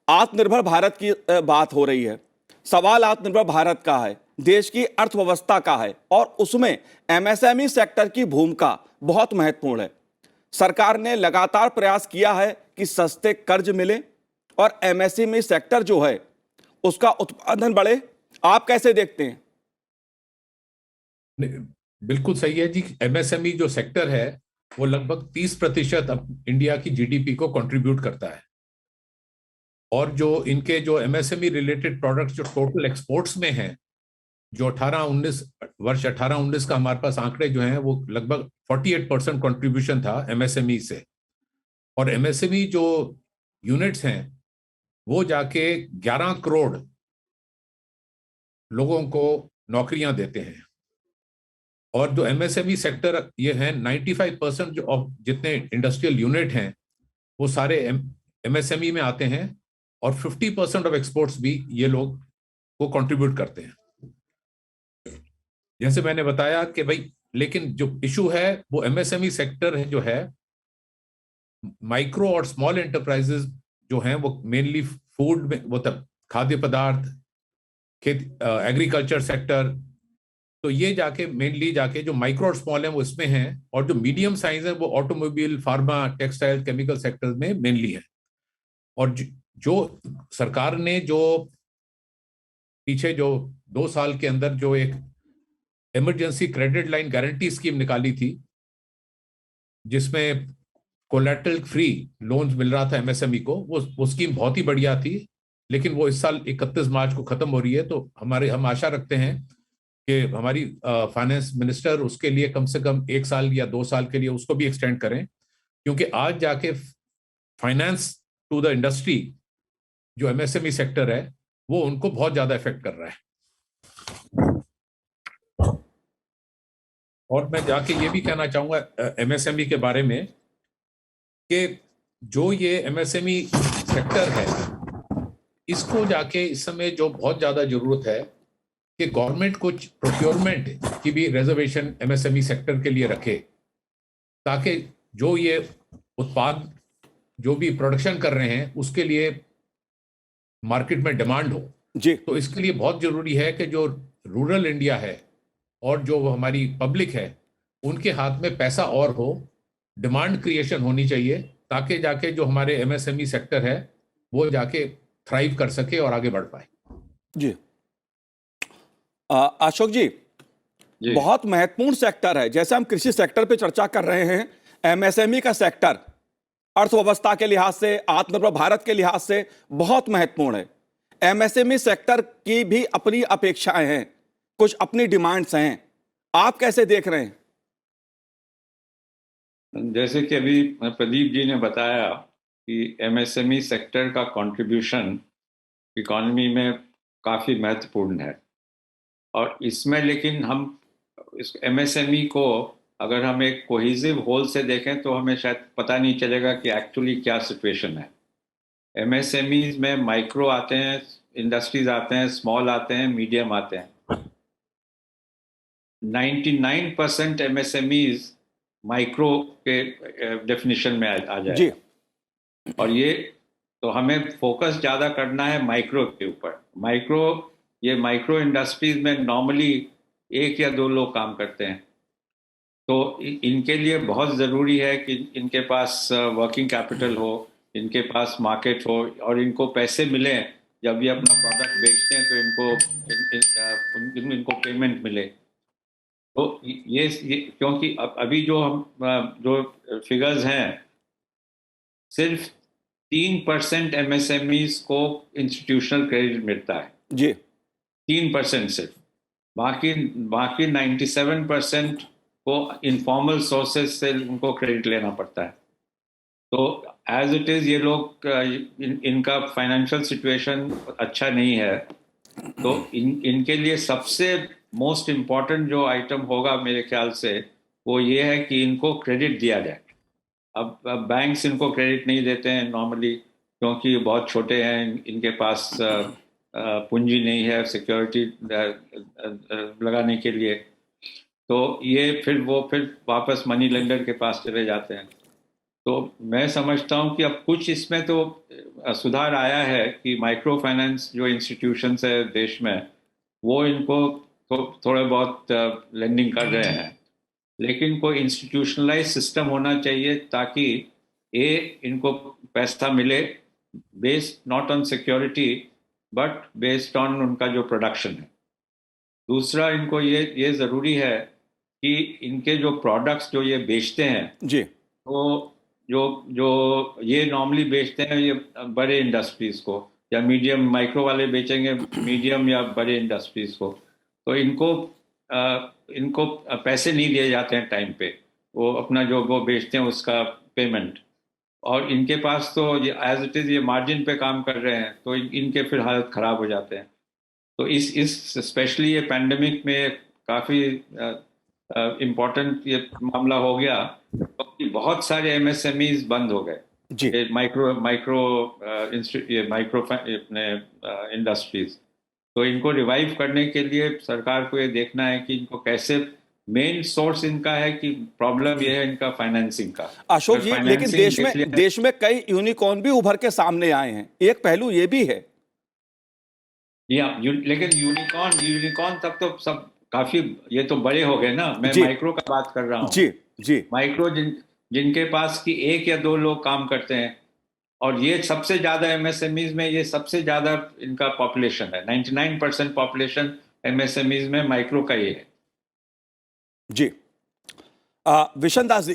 आत्मनिर्भर भारत की बात हो रही है, सवाल आत्मनिर्भर भारत का है, देश की अर्थव्यवस्था का है, और उसमें MSME सेक्टर की भूमिका बहुत महत्वपूर्ण है। सरकार ने लगातार प्रयास किया है कि सस्ते कर्ज मिले और MSME सेक्टर जो है उसका उत्पादन बढ़े। आप कैसे देखते हैं? बिल्कुल सही है जी। MSME जो सेक्टर है वो लगभग 30% अब इंडिया की GDP को कंट्रीब्यूट करता है। और जो इनके जो MSME रिलेटेड प्रोडक्ट्स जो टोटल एक्सपोर्ट्स में हैं, जो 18-19 का हमारे पास आंकड़े जो हैं, वो लगभग 48% कंट्रीब्यूशन था MSME से। और MSME जो यूनिट्स हैं वो जाके 11 करोड़ लोगों को नौकरियां देते हैं। और जो MSME सेक्टर ये है, 95% जो ऑफ जितने इंडस्ट्रियल यूनिट हैं वो सारे MSME में आते हैं, और 50% ऑफ एक्सपोर्ट्स भी ये लोग को कंट्रीब्यूट करते हैं। जैसे मैंने बताया कि भाई, लेकिन जो इशू है वो MSME सेक्टर है जो है, माइक्रो और स्मॉल एंटरप्राइजेस जो हैं वो मेनली फूड में, वो तब खाद्य पदार्थ, एग्रीकल्चर सेक्टर, तो ये जाके मेनली जाके जो माइक्रो और स्मॉल है वो इसमें हैं, और जो मीडियम साइज है वो automobile, pharma, textile, chemical sector में मेनली है। और जो सरकार ने जो पीछे जो 2 साल के अंदर जो एक emergency credit line guarantee scheme निकाली थी, जिसमें कोलैटरल फ्री लोन्स मिल रहा था MSME को, वो स्कीम बहुत ही बढ़िया थी। लेकिन वो इस साल 31 मार्च को खत्म हो रही है। तो हम आशा रखते हैं कि हमारी फाइनेंस मिनिस्टर उसके लिए कम से कम 1 साल या 2 साल के लिए उसको भी एक्सटेंड करें, क्योंकि आज जाके फाइनेंस टू द इंडस्ट्री जो MSME सेक्टर है वो उनको बहुत ज्यादा इफेक्ट कर रहा है। और मैं जाके ये भी कहना चाहूंगा MSME के बारे में कि जो ये MSME सेक्टर है, इसको जाके इस समय जो बहुत ज्यादा जरूरत है कि गवर्नमेंट कुछ प्रोक्योरमेंट की भी रिजर्वेशन MSME सेक्टर के लिए रखे, ताकि जो ये उत्पाद जो भी प्रोडक्शन कर रहे हैं उसके लिए मार्केट में डिमांड हो। जी तो इसके लिए बहुत जरूरी है कि जो रूरल इंडिया है और जो हमारी पब्लिक है उनके हाथ में पैसा और हो, डिमांड क्रिएशन होनी चाहिए, ताकि जाके जो हमारे एमएसएमई सेक्टर है वो जाके थ्राइव कर सके और आगे बढ़ पाए। जी अशोक जी, जी बहुत महत्वपूर्ण सेक्टर है। जैसे हम कृषि सेक्टर पे चर्चा कर रहे हैं, एमएसएमई का सेक्टर अर्थव्यवस्था के लिहाज से, आत्मनिर्भर भारत के लिहाज से बहुत महत्वपूर्ण है। एमएसएमई सेक्टर की भी अपनी अपेक्षाएं हैं, कुछ अपनी डिमांड्स हैं, आप कैसे देख रहे हैं? जैसे कि अभी प्रदीप जी ने बताया कि एमएसएमई सेक्टर का कंट्रीब्यूशन इकोनॉमी में काफ़ी महत्वपूर्ण है, और इसमें लेकिन हम इस एमएसएमई को अगर हम एक कोहेसिव होल से देखें तो हमें शायद पता नहीं चलेगा कि एक्चुअली क्या सिचुएशन है। एमएसएमई में माइक्रो आते हैं, इंडस्ट्रीज आते हैं, स्मॉल आते हैं, मीडियम आते हैं। 99% एमएसएमईज माइक्रो के डेफिनेशन में आ जी जाए, और ये तो हमें फोकस ज़्यादा करना है माइक्रो के ऊपर। ये माइक्रो इंडस्ट्रीज में नॉर्मली 1 या 2 लोग काम करते हैं, तो इनके लिए बहुत ज़रूरी है कि इनके पास वर्किंग कैपिटल हो, इनके पास मार्केट हो, और इनको पैसे मिलें। जब ये अपना प्रोडक्ट बेचते हैं तो इनको पेमेंट मिले। तो ये क्योंकि अभी जो फिगर्स हैं, सिर्फ 3% एमएसएमईज को इंस्टीट्यूशनल क्रेडिट मिलता है। जी 3% सिर्फ, बाकी 97% को इनफॉर्मल सोर्सेज से उनको क्रेडिट लेना पड़ता है। तो एज इट इज़ ये लोग इनका फाइनेंशियल सिचुएशन अच्छा नहीं है। तो इनके लिए सबसे मोस्ट इम्पॉर्टेंट जो आइटम होगा मेरे ख्याल से वो ये है कि इनको क्रेडिट दिया जाए। अब बैंक्स इनको क्रेडिट नहीं देते हैं नॉर्मली, क्योंकि ये बहुत छोटे हैं, इनके पास पूंजी नहीं है सिक्योरिटी लगाने के लिए। तो ये फिर वापस मनी लेंडर के पास चले जाते हैं। तो मैं समझता हूँ कि अब कुछ इसमें तो सुधार आया है कि माइक्रो फाइनेंस जो इंस्टीट्यूशंस है देश में, वो इनको थोड़े बहुत लेंडिंग कर रहे हैं, लेकिन कोई इंस्टीट्यूशनलाइज सिस्टम होना चाहिए ताकि इनको पैसा मिले based not on security but based on उनका जो प्रोडक्शन है। दूसरा, इनको ये ज़रूरी है कि इनके जो प्रोडक्ट्स जो ये बेचते हैं, जी तो जो ये नॉर्मली बेचते हैं ये बड़े इंडस्ट्रीज़ को, या मीडियम, माइक्रो वाले बेचेंगे मीडियम या बड़े इंडस्ट्रीज़ को, तो इनको पैसे नहीं दिए जाते हैं टाइम पे, वो अपना जो वो बेचते हैं उसका पेमेंट, और इनके पास तो ये एज इट इज़ ये मार्जिन पे काम कर रहे हैं, तो इनके फिर हालत ख़राब हो जाते हैं। तो इस स्पेशली ये पैंडेमिक में काफ़ी इम्पोर्टेंट ये मामला हो गया, क्योंकि बहुत सारे एमएसएमईज बंद हो गए, जी ये माइक्रो इंडस्ट्रीज। तो इनको रिवाइव करने के लिए सरकार को ये देखना है कि इनको कैसे, मेन सोर्स इनका है कि प्रॉब्लम ये है इनका फाइनेंसिंग का। अशोक जी, लेकिन देश में कई यूनिकॉर्न भी उभर के सामने आए हैं, एक पहलू ये भी है। लेकिन यूनिकॉर्न तक तो सब काफी, ये तो बड़े हो गए ना। मैं माइक्रो का बात कर रहा हूँ। जी माइक्रो जिनके पास कि 1 या 2 लोग काम करते हैं, और ये सबसे ज्यादा एमएसएमईज में, ये सबसे ज्यादा इनका पॉपुलेशन है। 99% पॉपुलेशन एमएसएमईज में माइक्रो का ये है। जी विशन दास जी,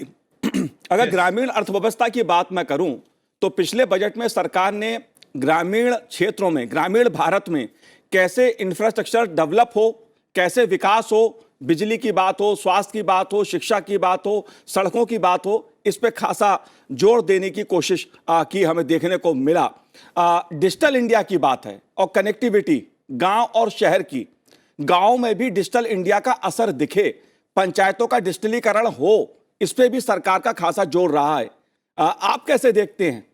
अगर ग्रामीण अर्थव्यवस्था की बात मैं करूं तो पिछले बजट में सरकार ने ग्रामीण क्षेत्रों में, ग्रामीण भारत में कैसे इंफ्रास्ट्रक्चर डेवलप हो, कैसे विकास हो, बिजली की बात हो, स्वास्थ्य की बात हो, शिक्षा की बात हो, सड़कों की बात हो, इस पे खासा जोर देने की कोशिश की हमें देखने को मिला। डिजिटल इंडिया की बात है और कनेक्टिविटी गांव और शहर की, गांव में भी डिजिटल इंडिया का असर दिखे, पंचायतों का डिजिटलीकरण हो, इस पे भी सरकार का खासा जोर रहा है। आप कैसे देखते हैं?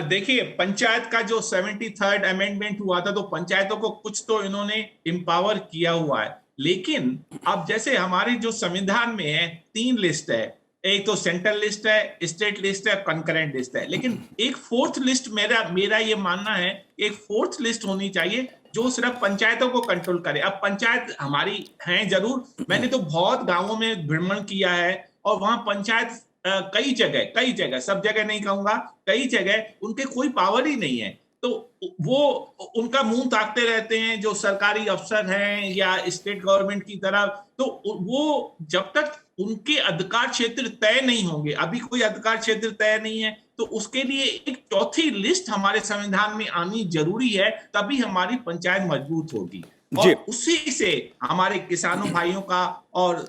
देखिए, पंचायत का जो 73rd अमेंडमेंट हुआ था, तो पंचायतों को कुछ तो इन्होंने एम्पावर किया हुआ है, लेकिन अब जैसे हमारे जो संविधान में है 3 लिस्ट है, एक तो सेंट्रल लिस्ट है, स्टेट लिस्ट है, कंकरेंट लिस्ट है, लेकिन एक फोर्थ लिस्ट मेरा ये मानना है, एक फोर्थ लिस्ट होनी चाहिए जो सिर्फ पंचायतों को कंट्रोल करे। अब पंचायत हमारी हैं जरूर, मैंने तो बहुत गांवों में भ्रमण किया है और वहां पंचायत कई जगह, सब जगह नहीं कहूंगा, कई जगह उनके कोई पावर ही नहीं है, तो वो उनका मुंह ताकते रहते हैं जो सरकारी अफसर हैं या स्टेट गवर्नमेंट की तरफ। तो वो जब तक उनके अधिकार क्षेत्र तय नहीं होंगे, अभी कोई अधिकार क्षेत्र तय नहीं है, तो उसके लिए एक चौथी लिस्ट हमारे संविधान में आनी जरूरी है, तभी हमारी पंचायत मजबूत होगी और उसी से हमारे किसानों भाइयों का और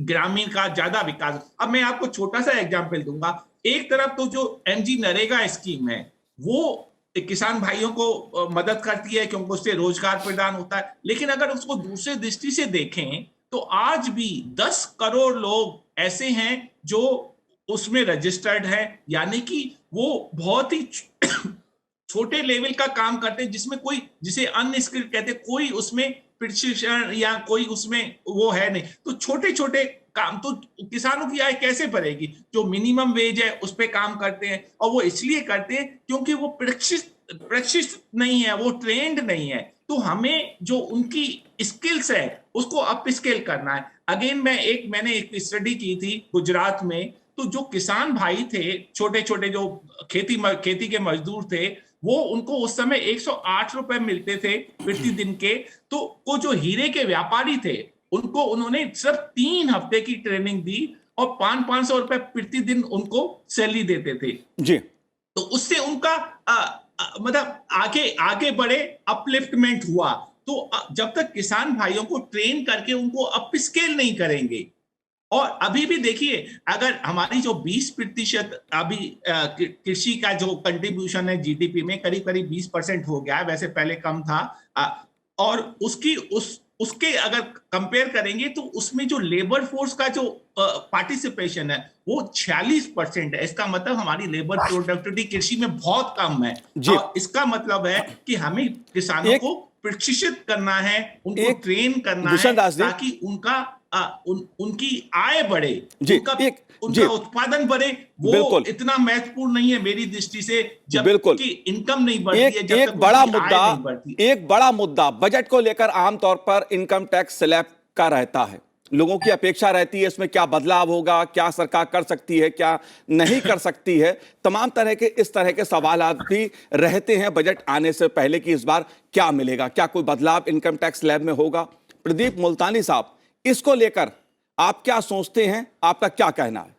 ग्रामीण का ज्यादा विकास। अब मैं आपको छोटा सा एग्जाम्पल दूंगा। एक तरफ तो जो एमजी नरेगा स्कीम है वो किसान भाइयों को मदद करती है क्योंकि उससे रोजगार प्रदान होता है, लेकिन अगर उसको दूसरे दृष्टि से देखें तो आज भी 10 करोड़ लोग ऐसे हैं जो उसमें रजिस्टर्ड है, यानी कि वो बहुत ही छोटे लेवल का काम करते हैं जिसमें कोई, जिसे अनस्किल्ड कहते हैं, कोई उसमें प्रशिक्षण या कोई उसमें वो है नहीं। तो छोटे छोटे काम तो किसानों की आय कैसे बढ़ेगी? जो मिनिमम वेज है उस पे काम करते हैं, और वो इसलिए करते हैं क्योंकि वो प्रशिक्षित नहीं है, वो ट्रेंड नहीं है। तो हमें जो उनकी स्किल्स है उसको अप स्केल करना है। अगेन मैंने एक स्टडी की थी गुजरात में, तो जो किसान भाई थे, छोटे छोटे जो खेती के मजदूर थे, वो उनको उस समय 108 रुपए मिलते थे प्रतिदिन के। तो वो जो हीरे के व्यापारी थे उनको उन्होंने सिर्फ 3 हफ्ते की ट्रेनिंग दी और 500-500 रुपए प्रतिदिन उनको सैलरी देते थे जी। तो उससे उनका मतलब आगे बढ़े, अपलिफ्टमेंट हुआ। तो जब तक किसान भाइयों को ट्रेन करके उनको अप स्केल नहीं करेंगे, और अभी भी देखिए अगर हमारी जो 20% अभी कृषि का जो कंट्रीब्यूशन है जीडीपी में करीब 20% हो गया है, वैसे पहले कम था, और उसके अगर कंपेयर करेंगे तो उसमें जो लेबर फोर्स का जो पार्टिसिपेशन है वो 46% है। इसका मतलब हमारी लेबर प्रोडक्टिविटी कृषि में बहुत कम है। और इसका मतलब है कि हमें किसानों को प्रशिक्षित करना है, उनको ट्रेन करना है ताकि उनकी आय बढ़े, उनका उत्पादन बढ़े। वो इतना महत्वपूर्ण नहीं है मेरी दृष्टि से जब कि इनकम नहीं बढ़ती है, जब तक एक बड़ा मुद्दा बजट को लेकर आमतौर पर इनकम टैक्स स्लैब का रहता है। लोगों की अपेक्षा रहती है इसमें क्या बदलाव होगा, क्या सरकार कर सकती है, क्या नहीं कर सकती है। तमाम तरह के इस तरह के सवाल भी रहते हैं बजट आने से पहले कि इस बार क्या मिलेगा, क्या कोई बदलाव इनकम टैक्स स्लैब में होगा। प्रदीप मुल्तानी साहब, इसको लेकर आप क्या सोचते हैं, आपका क्या कहना है?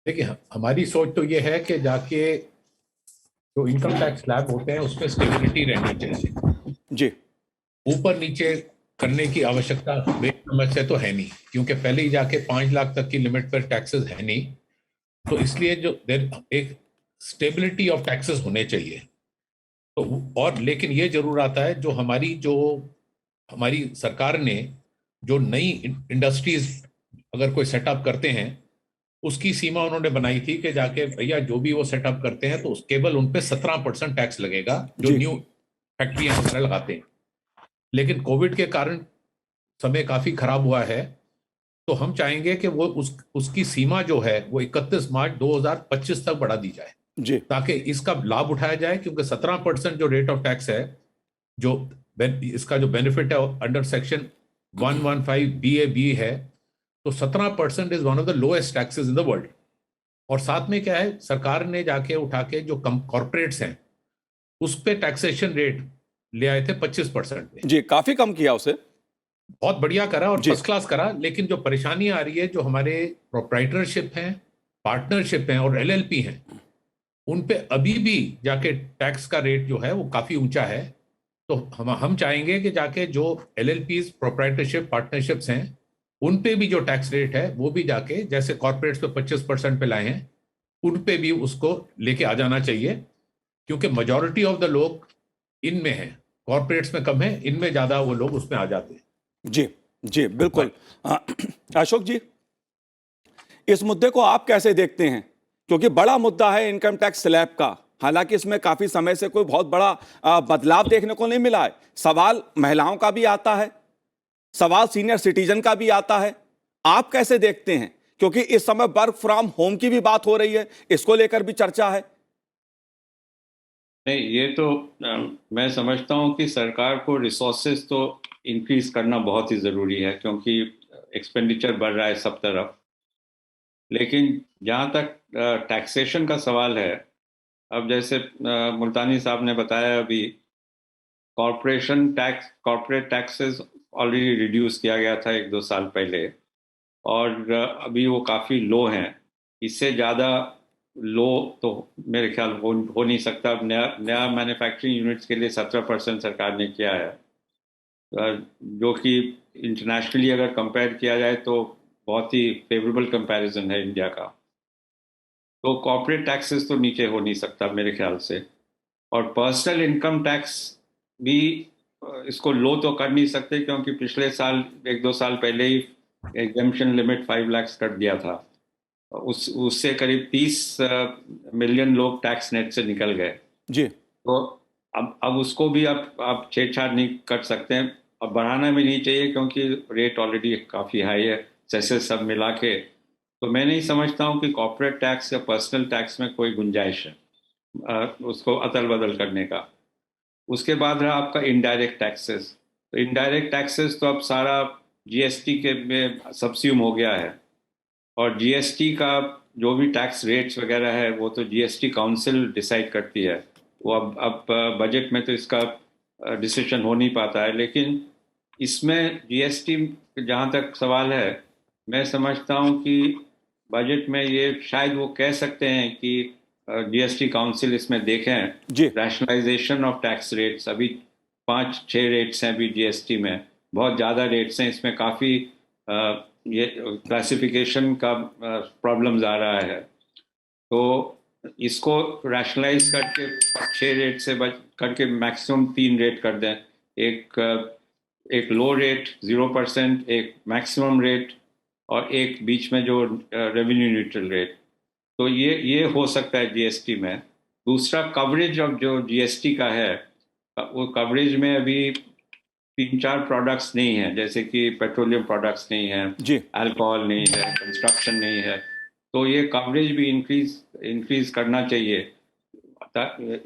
देखिए, हमारी सोच तो ये है कि जाके जो इनकम टैक्स स्लैब होते हैं उसमें स्टेबिलिटी रहनी चाहिए जी। ऊपर नीचे करने की आवश्यकता मेरी समझ से तो है नहीं, क्योंकि पहले ही जाके 5 लाख तक की लिमिट पर टैक्सेस है नहीं, तो इसलिए जो एक स्टेबिलिटी ऑफ टैक्सेस होने चाहिए। तो और लेकिन ये जरूर आता है जो हमारी सरकार ने जो नई इंडस्ट्रीज अगर कोई सेटअप करते हैं उसकी सीमा उन्होंने बनाई थी कि जाके भैया जो भी वो सेटअप करते हैं तो केवल उन पे 17% टैक्स लगेगा जो न्यू फैक्ट्रियां वगैरह लगाते हैं। लेकिन कोविड के कारण समय काफी खराब हुआ है, तो हम चाहेंगे कि वो उसकी सीमा जो है वो 31 मार्च 2025 तक बढ़ा दी जाए जी, ताकि इसका लाभ उठाया जाए। क्योंकि 17% जो रेट ऑफ टैक्स है, जो इसका जो बेनिफिट है अंडर सेक्शन 115 BAB है, तो 17% is one of the lowest taxes in the world. और साथ में क्या है, सरकार ने जाके उठा के जो कॉर्पोरेट्स हैं उस पे टैक्सेशन रेट ले आए थे 25% में जी, काफी कम किया उसे, बहुत बढ़िया करा और फर्स्ट क्लास करा। लेकिन जो परेशानी आ रही है, जो हमारे प्रोप्राइटरशिप हैं, पार्टनरशिप हैं और LLP हैं, उन पे अभी भी जाके टैक्स का रेट जो है वो काफी ऊंचा है। तो हम चाहेंगे कि जाके जो LLPs, प्रोप्राइटरशिप, पार्टनरशिप्स हैं, उन पे भी जो टैक्स रेट है वो भी जाके जैसे कॉर्पोरेट्स पे 25% पे लाए हैं, उन पे भी उसको लेके आ जाना चाहिए। क्योंकि मेजॉरिटी ऑफ द लोग इनमें है, कॉर्पोरेट्स में कम है, इनमें ज्यादा वो लोग उसमें आ जाते हैं। जी जी बिल्कुल। अशोक जी, इस मुद्दे को आप कैसे देखते हैं? क्योंकि बड़ा मुद्दा है इनकम टैक्स स्लैब का, हालांकि इसमें काफी समय से कोई बहुत बड़ा बदलाव देखने को नहीं मिला है। सवाल महिलाओं का भी आता है, सवाल सीनियर सिटीजन का भी आता है। आप कैसे देखते हैं? क्योंकि इस समय वर्क फ्रॉम होम की भी बात हो रही है, इसको लेकर भी चर्चा है। नहीं, ये तो मैं समझता हूँ कि सरकार को रिसोर्सेज तो इंक्रीज करना बहुत ही ज़रूरी है, क्योंकि एक्सपेंडिचर बढ़ रहा है सब तरफ। लेकिन जहाँ तक टैक्सेशन का सवाल है, अब जैसे मुल्तानी साहब ने बताया अभी, कॉर्पोरेट टैक्सेस ऑलरेडी रिड्यूस किया गया था 1-2 साल पहले, और अभी वो काफ़ी लो हैं। इससे ज़्यादा लो तो मेरे ख्याल हो नहीं सकता। अब नया मैन्युफैक्चरिंग यूनिट्स के लिए 17% सरकार ने किया है, जो कि इंटरनेशनली अगर कंपेयर किया जाए तो बहुत ही फेवरेबल कंपैरिजन है इंडिया का। तो कॉर्पोरेट टैक्सेस तो नीचे हो नहीं सकता मेरे ख्याल से। और पर्सनल इनकम टैक्स भी इसको लो तो कर नहीं सकते, क्योंकि पिछले साल 1-2 साल पहले ही एग्जेम्पशन लिमिट 5 लाख कर दिया था। उससे करीब 30 मिलियन लोग टैक्स नेट से निकल गए जी। तो अब उसको भी आप छेड़छाड़ नहीं कर सकते हैं। अब बढ़ाना भी नहीं चाहिए, क्योंकि रेट ऑलरेडी काफ़ी हाई है, सेसेस सब मिला के। तो मैं नहीं समझता हूँ कि कॉर्पोरेट टैक्स या पर्सनल टैक्स में कोई गुंजाइश है उसको अदल बदल करने का। उसके बाद रहा आपका इनडायरेक्ट टैक्सेस। तो इनडायरेक्ट टैक्सेस तो अब सारा जीएसटी के में सबस्यूम हो गया है, और जीएसटी का जो भी टैक्स रेट्स वगैरह है वो तो जीएसटी काउंसिल डिसाइड करती है। वो अब बजट में तो इसका डिसीजन हो नहीं पाता है। लेकिन इसमें जीएसटी जहाँ तक सवाल है, मैं समझता हूँ कि बजट में ये शायद वो कह सकते हैं कि जीएसटी काउंसिल इसमें देखें जी। Rationalisation of tax rates. अभी 5-6 रेट्स हैं अभी जीएसटी में, बहुत ज़्यादा रेट्स हैं। इसमें काफ़ी ये क्लासिफिकेशन का प्रॉब्लम्स आ रहा है। तो इसको रैशनलाइज करके 6 रेट से करके मैक्सिमम 3 रेट कर दें। एक लो रेट 0%, एक मैक्सिमम रेट, और एक बीच में जो रेवेन्यू न्यूट्रल रेट। तो ये हो सकता है जीएसटी में। दूसरा, कवरेज ऑफ जो जीएसटी का है, वो कवरेज में अभी 3-4 प्रोडक्ट्स नहीं है, जैसे कि पेट्रोलियम प्रोडक्ट्स नहीं है, अल्कोहल नहीं है, कंस्ट्रक्शन नहीं है। तो ये कवरेज भी इंक्रीज करना चाहिए।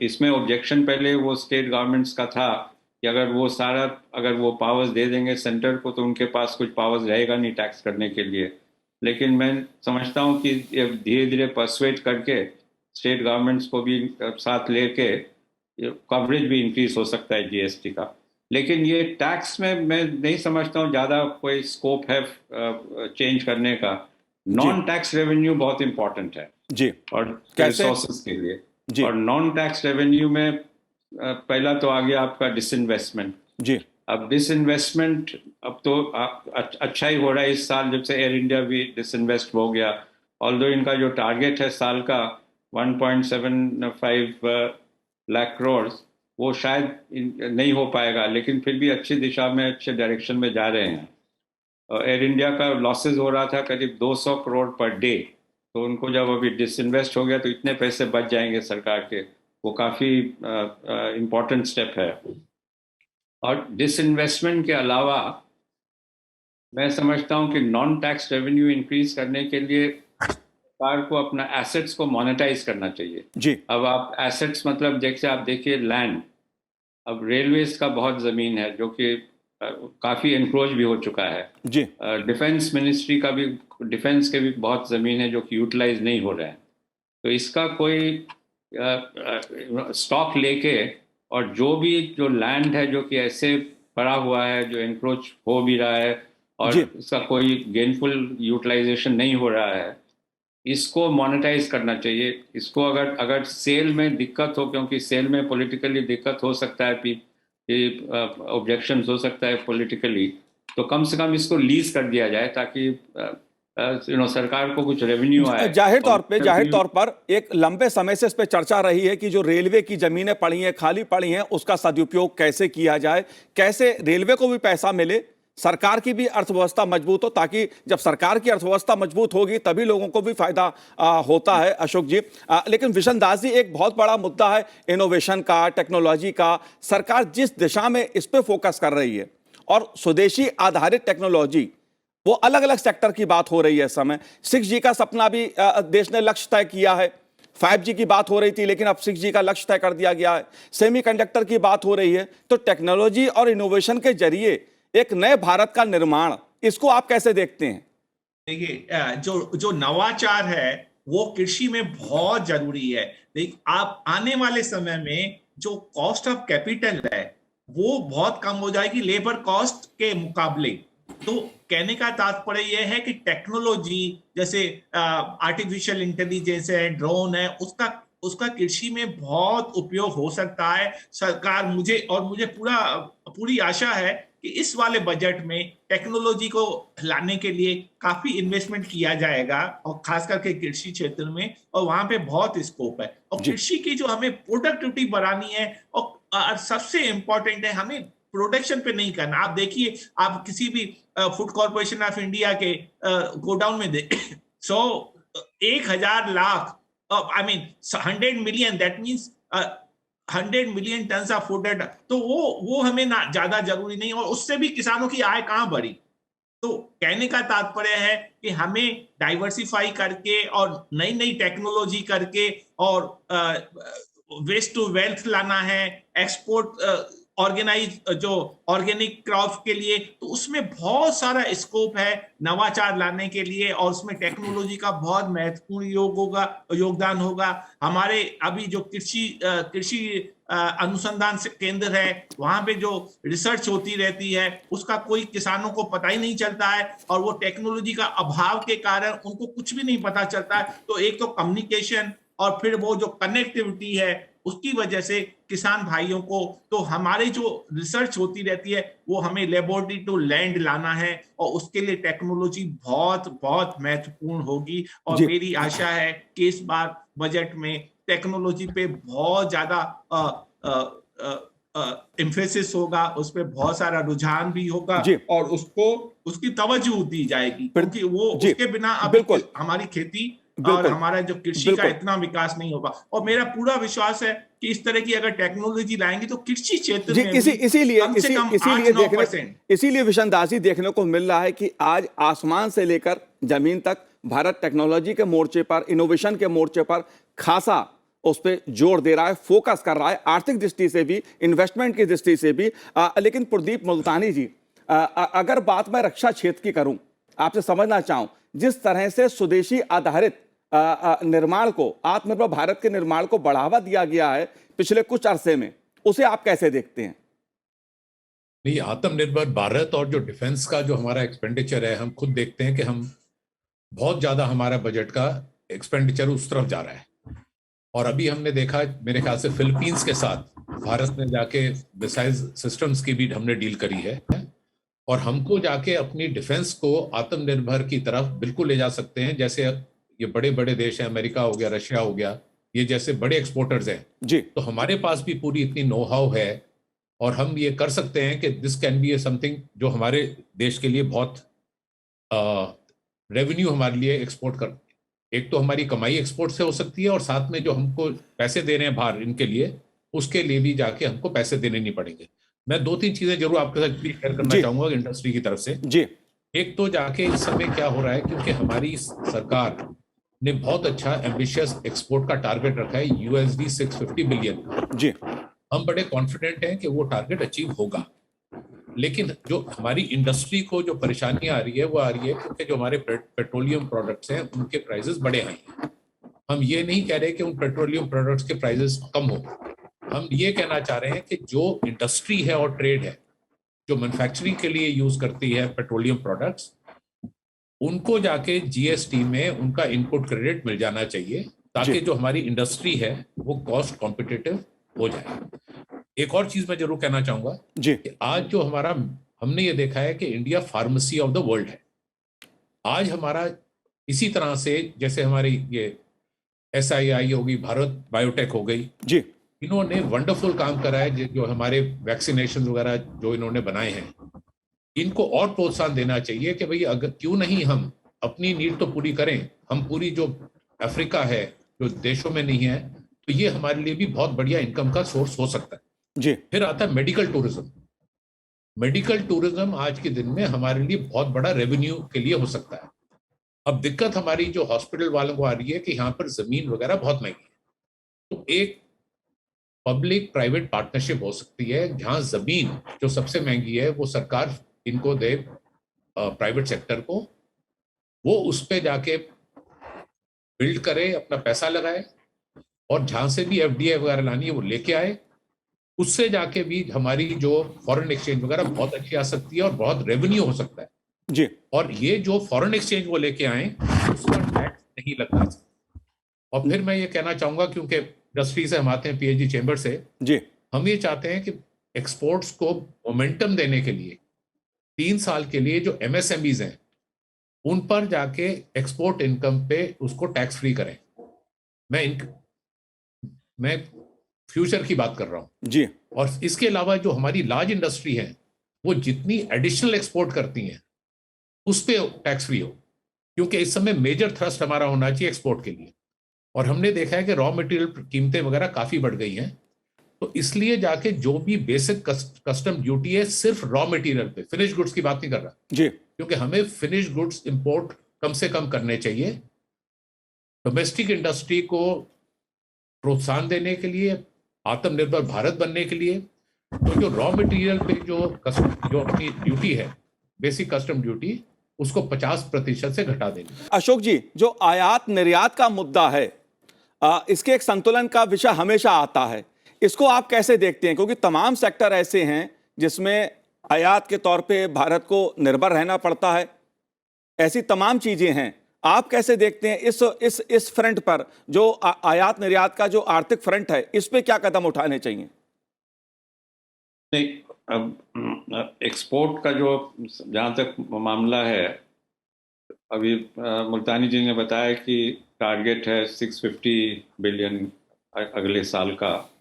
इसमें ऑब्जेक्शन पहले वो स्टेट गवर्नमेंट्स का था कि अगर वो पावर्स दे देंगे सेंटर को, तो उनके पास कुछ पावर्स रहेगा नहीं टैक्स करने के लिए। लेकिन मैं समझता हूँ कि धीरे धीरे परसुएट करके स्टेट गवर्नमेंट्स को भी साथ लेके कवरेज भी इंक्रीज हो सकता है जीएसटी का। लेकिन ये टैक्स में मैं नहीं समझता हूँ ज़्यादा कोई स्कोप है चेंज करने का। नॉन टैक्स रेवेन्यू बहुत इंपॉर्टेंट है जी, और कैसे? रिसोर्सेज के लिए जी। और नॉन टैक्स रेवेन्यू में पहला तो आ गया आपका डिसइन्वेस्टमेंट। जी। अब डिसइन्वेस्टमेंट अब तो अच्छा ही हो रहा है इस साल, जब से एयर इंडिया भी डिसइन्वेस्ट हो गया। ऑल्दो इनका जो टारगेट है साल का 1.75 लाख करोड़, वो शायद नहीं हो पाएगा, लेकिन फिर भी अच्छी दिशा में, अच्छे डायरेक्शन में जा रहे हैं। एयर इंडिया का लॉसेस हो रहा था करीब 200 करोड़ पर डे, तो उनको जब अभी डिसइन्वेस्ट हो गया तो इतने पैसे बच जाएंगे सरकार के। वो काफ़ी इम्पोर्टेंट स्टेप है। और डिसइन्वेस्टमेंट के अलावा मैं समझता हूँ कि नॉन टैक्स रेवेन्यू इंक्रीज करने के लिए सरकार को अपना एसेट्स को मोनेटाइज करना चाहिए। जी। अब आप एसेट्स मतलब जैसे आप देखिए लैंड, अब रेलवेज का बहुत ज़मीन है जो कि काफ़ी एनक्रोच भी हो चुका है। जी। डिफेंस मिनिस्ट्री का भी, डिफेंस के भी बहुत ज़मीन है जो कि यूटिलाइज नहीं हो रहे हैं। तो इसका कोई स्टॉक लेके, और जो लैंड है जो कि ऐसे पड़ा हुआ है, जो एनक्रोच हो भी रहा है और इसका कोई गेनफुल यूटिलाइजेशन नहीं हो रहा है, इसको मोनेटाइज करना चाहिए। इसको अगर सेल में दिक्कत हो, क्योंकि सेल में पॉलिटिकली दिक्कत हो सकता है, ऑब्जेक्शन हो सकता है पॉलिटिकली, तो कम से कम इसको लीज कर दिया जाए ताकि सरकार को कुछ रेवेन्यू आए। जाहिर तौर पर एक लंबे समय से इस पर चर्चा रही है कि जो रेलवे की जमीनें पड़ी हैं, खाली पड़ी हैं, उसका सदुपयोग कैसे किया जाए, कैसे रेलवे को भी पैसा मिले, सरकार की भी अर्थव्यवस्था मजबूत हो, ताकि जब सरकार की अर्थव्यवस्था मजबूत होगी तभी लोगों को भी फायदा होता है। अशोक जी, लेकिन विशन दास जी, एक बहुत बड़ा मुद्दा है इनोवेशन का, टेक्नोलॉजी का। सरकार जिस दिशा में इस पे फोकस कर रही है और स्वदेशी आधारित टेक्नोलॉजी, वो अलग अलग सेक्टर की बात हो रही है इस समय। 6G का सपना भी देश ने लक्ष्य तय किया है। 5G की बात हो रही थी, लेकिन अब 6G का लक्ष्य तय कर दिया गया है। सेमीकंडक्टर की बात हो रही है। तो टेक्नोलॉजी और इनोवेशन के जरिए एक नए भारत का निर्माण, इसको आप कैसे देखते हैं? देखिए, जो नवाचार है वो कृषि में बहुत जरूरी है। देखिए, आप आने वाले समय में जो कॉस्ट ऑफ कैपिटल है वो बहुत कम हो जाएगी लेबर कॉस्ट के मुकाबले। तो कहने का तात्पर्य यह है कि टेक्नोलॉजी जैसे आर्टिफिशियल इंटेलिजेंस है, ड्रोन है, उसका कृषि में बहुत उपयोग हो सकता है। सरकार मुझे पूरी आशा है कि इस वाले बजट में टेक्नोलॉजी को लाने के लिए काफी इन्वेस्टमेंट किया जाएगा, और खास करके कृषि क्षेत्र में, और वहां पे बहुत स्कोप है। और कृषि की जो हमें प्रोडक्टिविटी बढ़ानी है, और सबसे इंपॉर्टेंट है हमें प्रोडक्शन पे नहीं करना। आप देखिए, आप किसी भी फूड कॉर्पोरेशन ऑफ इंडिया के गोडाउन में 1,000 lakh, I mean 100 million, that means 100 million ton of food. तो वो हमें ना ज्यादा जरूरी नहीं, और उससे भी किसानों की आय कहां बढ़ी। तो कहने का तात्पर्य है कि हमें डाइवर्सिफाई करके और नई नई टेक्नोलॉजी करके और वेस्ट टू वेल्थ लाना है, एक्सपोर्ट ऑर्गेनाइज जो ऑर्गेनिक क्रॉप के लिए, तो उसमें बहुत सारा स्कोप है नवाचार लाने के लिए, और उसमें टेक्नोलॉजी का बहुत महत्वपूर्ण योगदान होगा। हमारे अभी जो कृषि अनुसंधान केंद्र है, वहां पे जो रिसर्च होती रहती है उसका कोई किसानों को पता ही नहीं चलता है, और वो टेक्नोलॉजी का अभाव के कारण उनको कुछ भी नहीं पता चलता है। तो एक तो कम्युनिकेशन, और फिर वो जो कनेक्टिविटी है उसकी वजह से किसान भाइयों को, तो हमारे जो रिसर्च होती रहती है वो हमें लेबोरेटरी टू लैंड लाना है, और उसके लिए टेक्नोलॉजी बहुत बहुत महत्वपूर्ण होगी। और मेरी आशा है कि इस बार बजट में टेक्नोलॉजी पे बहुत ज्यादा एम्फेसिस होगा, उस पर बहुत सारा रुझान भी होगा, और उसकी तवज्जो दी जाएगी, क्योंकि वो उसके बिना अभी हमारी खेती और हमारा जो कृषि का इतना विकास नहीं होगा। और मेरा पूरा विश्वास है कि इस तरह की अगर टेक्नोलॉजी लाएंगे तो कृषि क्षेत्र में इसीलिए विशनदासी देखने को मिल रहा है कि आज आसमान से लेकर जमीन तक भारत टेक्नोलॉजी के मोर्चे पर, इनोवेशन के मोर्चे पर खासा उस पर जोर दे रहा है, फोकस कर रहा है, आर्थिक दृष्टि से भी, इन्वेस्टमेंट की दृष्टि से भी। लेकिन प्रदीप मुल्तानी जी, अगर बात मैं रक्षा क्षेत्र की करूं, आपसे समझना चाहूं, जिस तरह से स्वदेशी आधारित निर्माण को, आत्मनिर्भर भारत के निर्माण को बढ़ावा दिया गया है पिछले कुछ अरसे में, उसे आप कैसे देखते हैं? नहीं, आत्मनिर्भर भारत और जो डिफेंस का जो हमारा एक्सपेंडिचर है, हम खुद देखते हैं कि हम बहुत ज्यादा, हमारा बजट का एक्सपेंडिचर उस तरफ जा रहा है। और अभी हमने देखा, मेरे ख्याल से फिलीपींस के साथ भारत ने जाके मिसाइल सिस्टम्स की भी हमने डील करी है, और हमको जाके अपनी डिफेंस को आत्मनिर्भर की तरफ बिल्कुल ले जा सकते हैं। जैसे ये बड़े बड़े देश हैं, अमेरिका हो गया, रशिया हो गया, ये जैसे बड़े एक्सपोर्टर्स हैं जी, तो हमारे पास भी पूरी इतनी नो हाउ है, और हम ये कर सकते हैं कि this can be A something जो हमारे देश के लिए बहुत रेवेन्यू हमारे लिए एक्सपोर्ट कर, एक तो हमारी कमाई एक्सपोर्ट से हो सकती है, और साथ में जो हमको पैसे दे रहे हैं बाहर इनके लिए, उसके लिए भी जाके हमको पैसे देने नहीं पड़ेंगे। मैं 2-3 चीजें जरूर आपके साथ शेयर करना चाहूंगा इंडस्ट्री की तरफ से जी। एक तो जाके इस समय क्या हो रहा है, क्योंकि हमारी सरकार ने बहुत अच्छा एम्बिशियस एक्सपोर्ट का टारगेट रखा है, $650 बिलियन का जी। हम बड़े कॉन्फिडेंट हैं कि वो टारगेट अचीव होगा। लेकिन जो हमारी इंडस्ट्री को जो परेशानियां आ रही है वो आ रही है क्योंकि जो हमारे पेट्रोलियम प्रोडक्ट्स हैं उनके प्राइसेस बढ़े हैं। हम ये नहीं कह रहे कि उन पेट्रोलियम प्रोडक्ट्स के प्राइसेस कम हो, हम ये कहना चाह रहे हैं कि जो इंडस्ट्री है और ट्रेड है जो मैन्युफैक्चरिंग के लिए यूज करती है पेट्रोलियम प्रोडक्ट्स, उनको जाके जीएसटी में उनका इनपुट क्रेडिट मिल जाना चाहिए, ताकि जो हमारी इंडस्ट्री है वो कॉस्ट कॉम्पिटिटिव हो जाए। एक और चीज मैं जरूर कहना चाहूंगा जी, कि आज जो हमारा, हमने ये देखा है कि India pharmacy of the world है। आज हमारा इसी तरह से जैसे हमारी ये SII होगी, भारत बायोटेक हो गई जी, इन्होंने वंडरफुल काम करा है। जो हमारे वैक्सीनेशन वगैरह जो इन्होंने बनाए हैं, इनको और प्रोत्साहन देना चाहिए कि भाई अगर क्यों नहीं हम अपनी नीड तो पूरी करें। हम पूरी जो अफ्रीका है जो देशों में नहीं है, तो ये हमारे लिए भी बहुत बढ़िया इनकम का सोर्स हो सकता है। जी। फिर आता है मेडिकल टूरिज्म। मेडिकल टूरिज्म आज के दिन में हमारे लिए बहुत बड़ा रेवेन्यू के लिए हो सकता है। अब दिक्कत हमारी जो हॉस्पिटल वालों को आ रही है कि यहाँ पर जमीन वगैरह बहुत महंगी है, तो एक पब्लिक प्राइवेट पार्टनरशिप हो सकती है जहां जमीन जो सबसे महंगी है वो सरकार इनको दे, प्राइवेट सेक्टर को, वो उस पे जाके बिल्ड करे, अपना पैसा लगाए, और जहां से भी एफडीआई वगैरह लानी है वो लेके आए। उससे जाके भी हमारी जो फॉरेन एक्सचेंज वगैरह बहुत अच्छी आ सकती है और बहुत रेवेन्यू हो सकता है जी। और ये जो फॉरेन एक्सचेंज वो लेके आए उसका टैक्स नहीं लगना चाहिए। और फिर मैं ये कहना चाहूंगा, क्योंकि इंडस्ट्री से हम आते हैं, पीएचडी चेंबर से, जी। हम ये चाहते हैं कि एक्सपोर्ट्स को मोमेंटम देने के लिए 3 साल के लिए जो एमएसएमईज हैं उन पर जाके एक्सपोर्ट इनकम पे उसको टैक्स फ्री करें। मैं फ्यूचर की बात कर रहा हूं जी। और इसके अलावा जो हमारी लार्ज इंडस्ट्री है वो जितनी एडिशनल एक्सपोर्ट करती हैं उस पे टैक्स फ्री हो, क्योंकि इस समय मेजर थ्रस्ट हमारा होना चाहिए एक्सपोर्ट के लिए। और हमने देखा है कि रॉ मटेरियल कीमतें वगैरह काफी बढ़ गई हैं, तो इसलिए जाके जो भी बेसिक कस्टम ड्यूटी है सिर्फ रॉ मटेरियल पे, फिनिश गुड्स की बात नहीं कर रहा, जी। क्योंकि हमें फिनिश गुड्स इंपोर्ट कम से कम करने चाहिए डोमेस्टिक इंडस्ट्री को प्रोत्साहन देने के लिए, आत्मनिर्भर भारत बनने के लिए। तो जो रॉ मटेरियल पे जो अपनी ड्यूटी है, बेसिक कस्टम ड्यूटी, उसको 50% से घटा देनी। अशोक जी, जो आयात निर्यात का मुद्दा है, इसके एक संतुलन का विषय हमेशा आता है, इसको आप कैसे देखते हैं? क्योंकि तमाम सेक्टर ऐसे हैं जिसमें आयात के तौर पे भारत को निर्भर रहना पड़ता है, ऐसी तमाम चीजें हैं। आप कैसे देखते हैं इस फ्रंट पर, जो आयात निर्यात का जो आर्थिक फ्रंट है, इस पे क्या कदम उठाने चाहिए? नहीं, अब एक्सपोर्ट का जो जहाँ तक मामला है, अभी मुल्तानी जी ने बताया कि टारगेट है 650 बिलियन अगले साल का,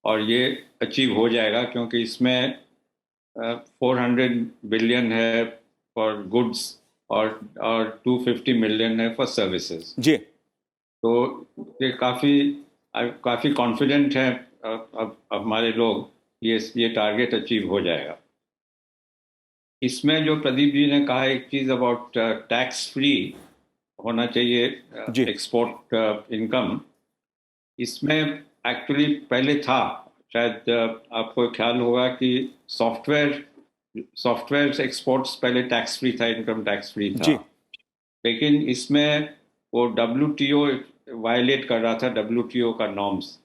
और ये अचीव हो जाएगा क्योंकि इसमें 400 बिलियन है फॉर गुड्स और 250 मिलियन है फॉर सर्विसेज। जी। तो ये काफ़ी कॉन्फिडेंट है अब हमारे लोग, ये टारगेट अचीव हो जाएगा। इसमें जो प्रदीप जी ने कहा एक चीज़ अबाउट टैक्स फ्री होना चाहिए एक्सपोर्ट इनकम, इसमें एक्चुअली पहले था, शायद आपको ख्याल होगा कि सॉफ्टवेयर एक्सपोर्ट्स पहले टैक्स फ्री था, इनकम टैक्स फ्री था, लेकिन इसमें वो WTO वायलेट कर रहा था, WTO का नॉर्म्स।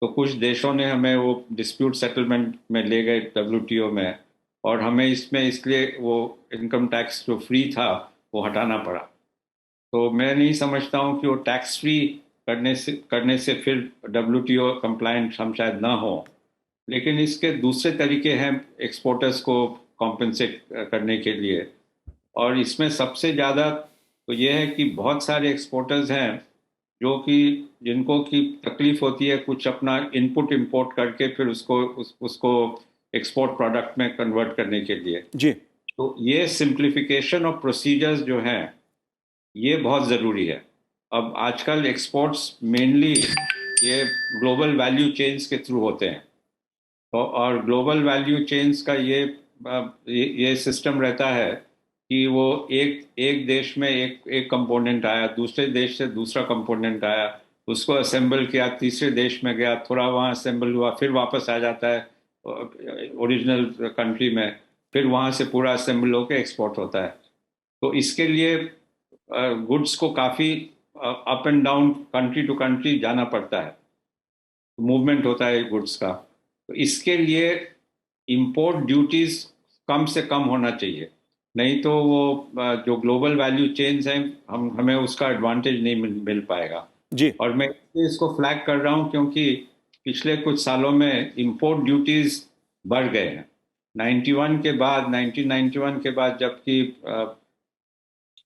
तो कुछ देशों ने हमें वो डिस्प्यूट सेटलमेंट में ले गए WTO में, और हमें इसमें इसलिए वो इनकम टैक्स जो फ्री था वो हटाना पड़ा। तो मैं नहीं समझता हूँ कि वो टैक्स फ्री करने से फिर WTO कंप्लायंट हम शायद ना हो, लेकिन इसके दूसरे तरीके हैं एक्सपोर्टर्स को कॉम्पेंसेट करने के लिए। और इसमें सबसे ज़्यादा तो ये है कि बहुत सारे एक्सपोर्टर्स हैं जिनको की तकलीफ होती है कुछ अपना इनपुट इंपोर्ट करके फिर उसको एक्सपोर्ट प्रोडक्ट में कन्वर्ट करने के लिए। जी। तो ये सिंप्लीफिकेशन ऑफ प्रोसीजर्स जो हैं ये बहुत ज़रूरी है। अब आजकल एक्सपोर्ट्स मेनली ये ग्लोबल वैल्यू चेन्स के थ्रू होते हैं, तो और ग्लोबल वैल्यू चेन्स का ये सिस्टम रहता है कि वो एक देश में एक कंपोनेंट आया, दूसरे देश से दूसरा कंपोनेंट आया, उसको असेंबल किया, तीसरे देश में गया, थोड़ा वहाँ असेंबल हुआ, फिर वापस आ जाता है ओरिजिनल कंट्री में, फिर वहाँ से पूरा असेंबल होकर एक्सपोर्ट होता है। तो इसके लिए गुड्स को काफ़ी up and down country to country जाना पड़ता है, मूवमेंट होता है गुड्स का। तो इसके लिए इंपोर्ट ड्यूटीज कम से कम होना चाहिए, नहीं तो वो जो ग्लोबल वैल्यू चेन्स हैं हमें उसका एडवांटेज नहीं मिल पाएगा। जी। और मैं इसको फ्लैग कर रहा हूँ क्योंकि पिछले कुछ सालों में इंपोर्ट ड्यूटीज बढ़ गए हैं। 1991 के बाद जबकि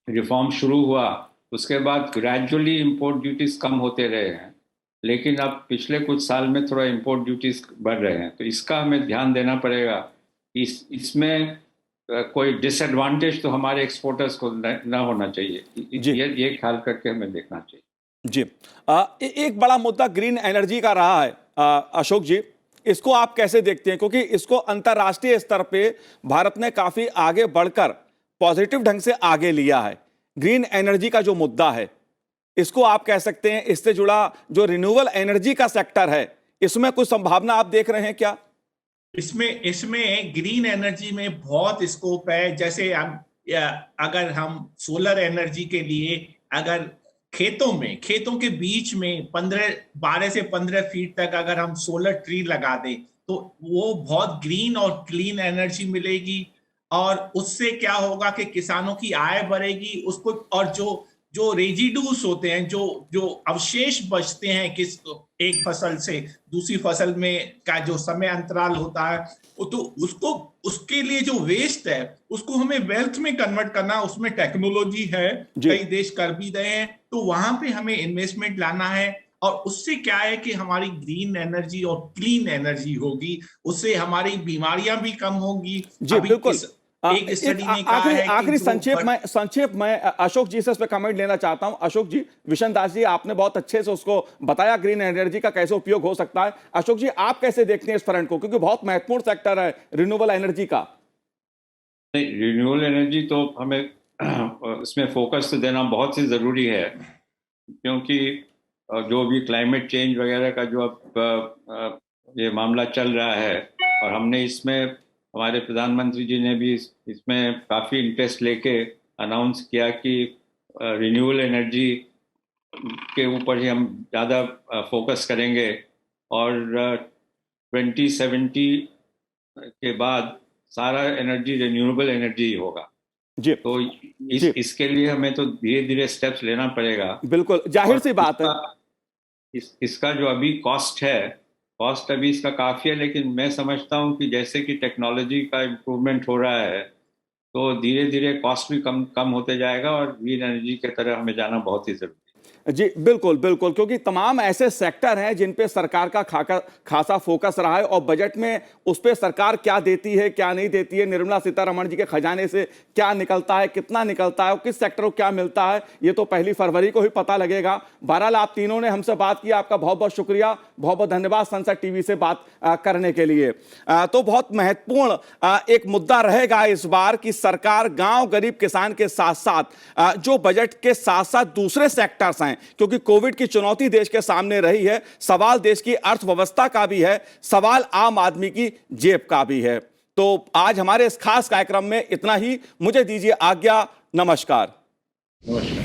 रिफॉर्म शुरू हुआ, उसके बाद ग्रेजुअली इंपोर्ट ड्यूटीज कम होते रहे हैं, लेकिन अब पिछले कुछ साल में थोड़ा इंपोर्ट ड्यूटीज बढ़ रहे हैं। तो इसका हमें ध्यान देना पड़ेगा। इसमें कोई डिसएडवांटेज तो हमारे एक्सपोर्टर्स को ना होना चाहिए, ये ख्याल करके हमें देखना चाहिए। जी। एक बड़ा मुद्दा ग्रीन एनर्जी का रहा है अशोक जी। इसको आप कैसे देखते हैं, क्योंकि इसको अंतर्राष्ट्रीय स्तर पे भारत ने काफी आगे बढ़कर पॉजिटिव ढंग से आगे लिया है। ग्रीन एनर्जी का जो मुद्दा है, इसको आप कह सकते हैं, इससे जुड़ा जो रिन्यूएबल एनर्जी का सेक्टर है, इसमें कुछ संभावना आप देख रहे हैं क्या? इसमें ग्रीन एनर्जी में बहुत स्कोप है। जैसे अगर हम सोलर एनर्जी के लिए अगर खेतों के बीच में 12 से 15 फीट तक अगर हम सोलर ट्री लगा दें तो वो बहुत ग्रीन और क्लीन एनर्जी मिलेगी, और उससे क्या होगा कि किसानों की आय बढ़ेगी उसको, और जो रेजिडूस होते हैं, जो अवशेष बचते हैं किस एक फसल से दूसरी फसल में का जो समय अंतराल होता है, तो उसके लिए जो वेस्ट है उसको हमें वेल्थ में कन्वर्ट करना, उसमें टेक्नोलॉजी है, कई देश कर भी रहे हैं। तो वहां पे हमें इन्वेस्टमेंट लाना है, और उससे क्या है कि हमारी ग्रीन एनर्जी और क्लीन एनर्जी होगी, उससे हमारी बीमारियां भी कम होंगी। जी बिल्कुल। एक स्टडी ने कहा है कि आखिरी संक्षेप में अशोक जी से इस पे कमेंट लेना चाहता हूं। अशोक जी, विशन दास जी आपने बहुत अच्छे से उसको बताया ग्रीन एनर्जी का कैसे उपयोग हो सकता है। अशोक जी, आप कैसे देखते हैं इस फ्रंट को, क्योंकि बहुत महत्वपूर्ण सेक्टर है रिन्यूएबल एनर्जी का? नहीं, रिन्यूएबल एनर्जी तो हमें इसमें फोकस तो देना बहुत ही ज़रूरी है, क्योंकि जो भी क्लाइमेट चेंज वगैरह का जो अब ये मामला चल रहा है, और हमने इसमें, हमारे प्रधानमंत्री जी ने भी इसमें काफ़ी इंटरेस्ट लेके अनाउंस किया कि रिन्यूएबल एनर्जी के ऊपर ही हम ज़्यादा फोकस करेंगे, और 2070 के बाद सारा एनर्जी रिन्यूएबल एनर्जी ही होगा। जी। तो इसके लिए हमें तो धीरे धीरे स्टेप्स लेना पड़ेगा। बिल्कुल, जाहिर सी बात है। इसका जो अभी कॉस्ट अभी इसका काफ़ी है, लेकिन मैं समझता हूँ कि जैसे कि टेक्नोलॉजी का इम्प्रूवमेंट हो रहा है तो धीरे धीरे कॉस्ट भी कम होते जाएगा, और ग्रीन एनर्जी की तरह हमें जाना बहुत ही जरूरी है। जी बिल्कुल बिल्कुल, क्योंकि तमाम ऐसे सेक्टर हैं जिन पे सरकार का खासा फोकस रहा है, और बजट में उस पे सरकार क्या देती है क्या नहीं देती है, निर्मला सीतारमण जी के खजाने से क्या निकलता है, कितना निकलता है, और किस सेक्टर को क्या मिलता है, ये तो 1 फरवरी को ही पता लगेगा। बहरहाल आप तीनों ने हमसे बात की, आपका बहुत बहुत शुक्रिया, बहुत बहुत धन्यवाद संसद टीवी से बात करने के लिए। तो बहुत महत्वपूर्ण एक मुद्दा रहेगा इस बार कि सरकार गाँव गरीब किसान के साथ साथ जो बजट के साथ साथ दूसरे सेक्टर्स हैं, क्योंकि कोविड की चुनौती देश के सामने रही है, सवाल देश की अर्थव्यवस्था का भी है, सवाल आम आदमी की जेब का भी है। तो आज हमारे इस खास कार्यक्रम में इतना ही, मुझे दीजिए आज्ञा, नमस्कार। नमस्कार।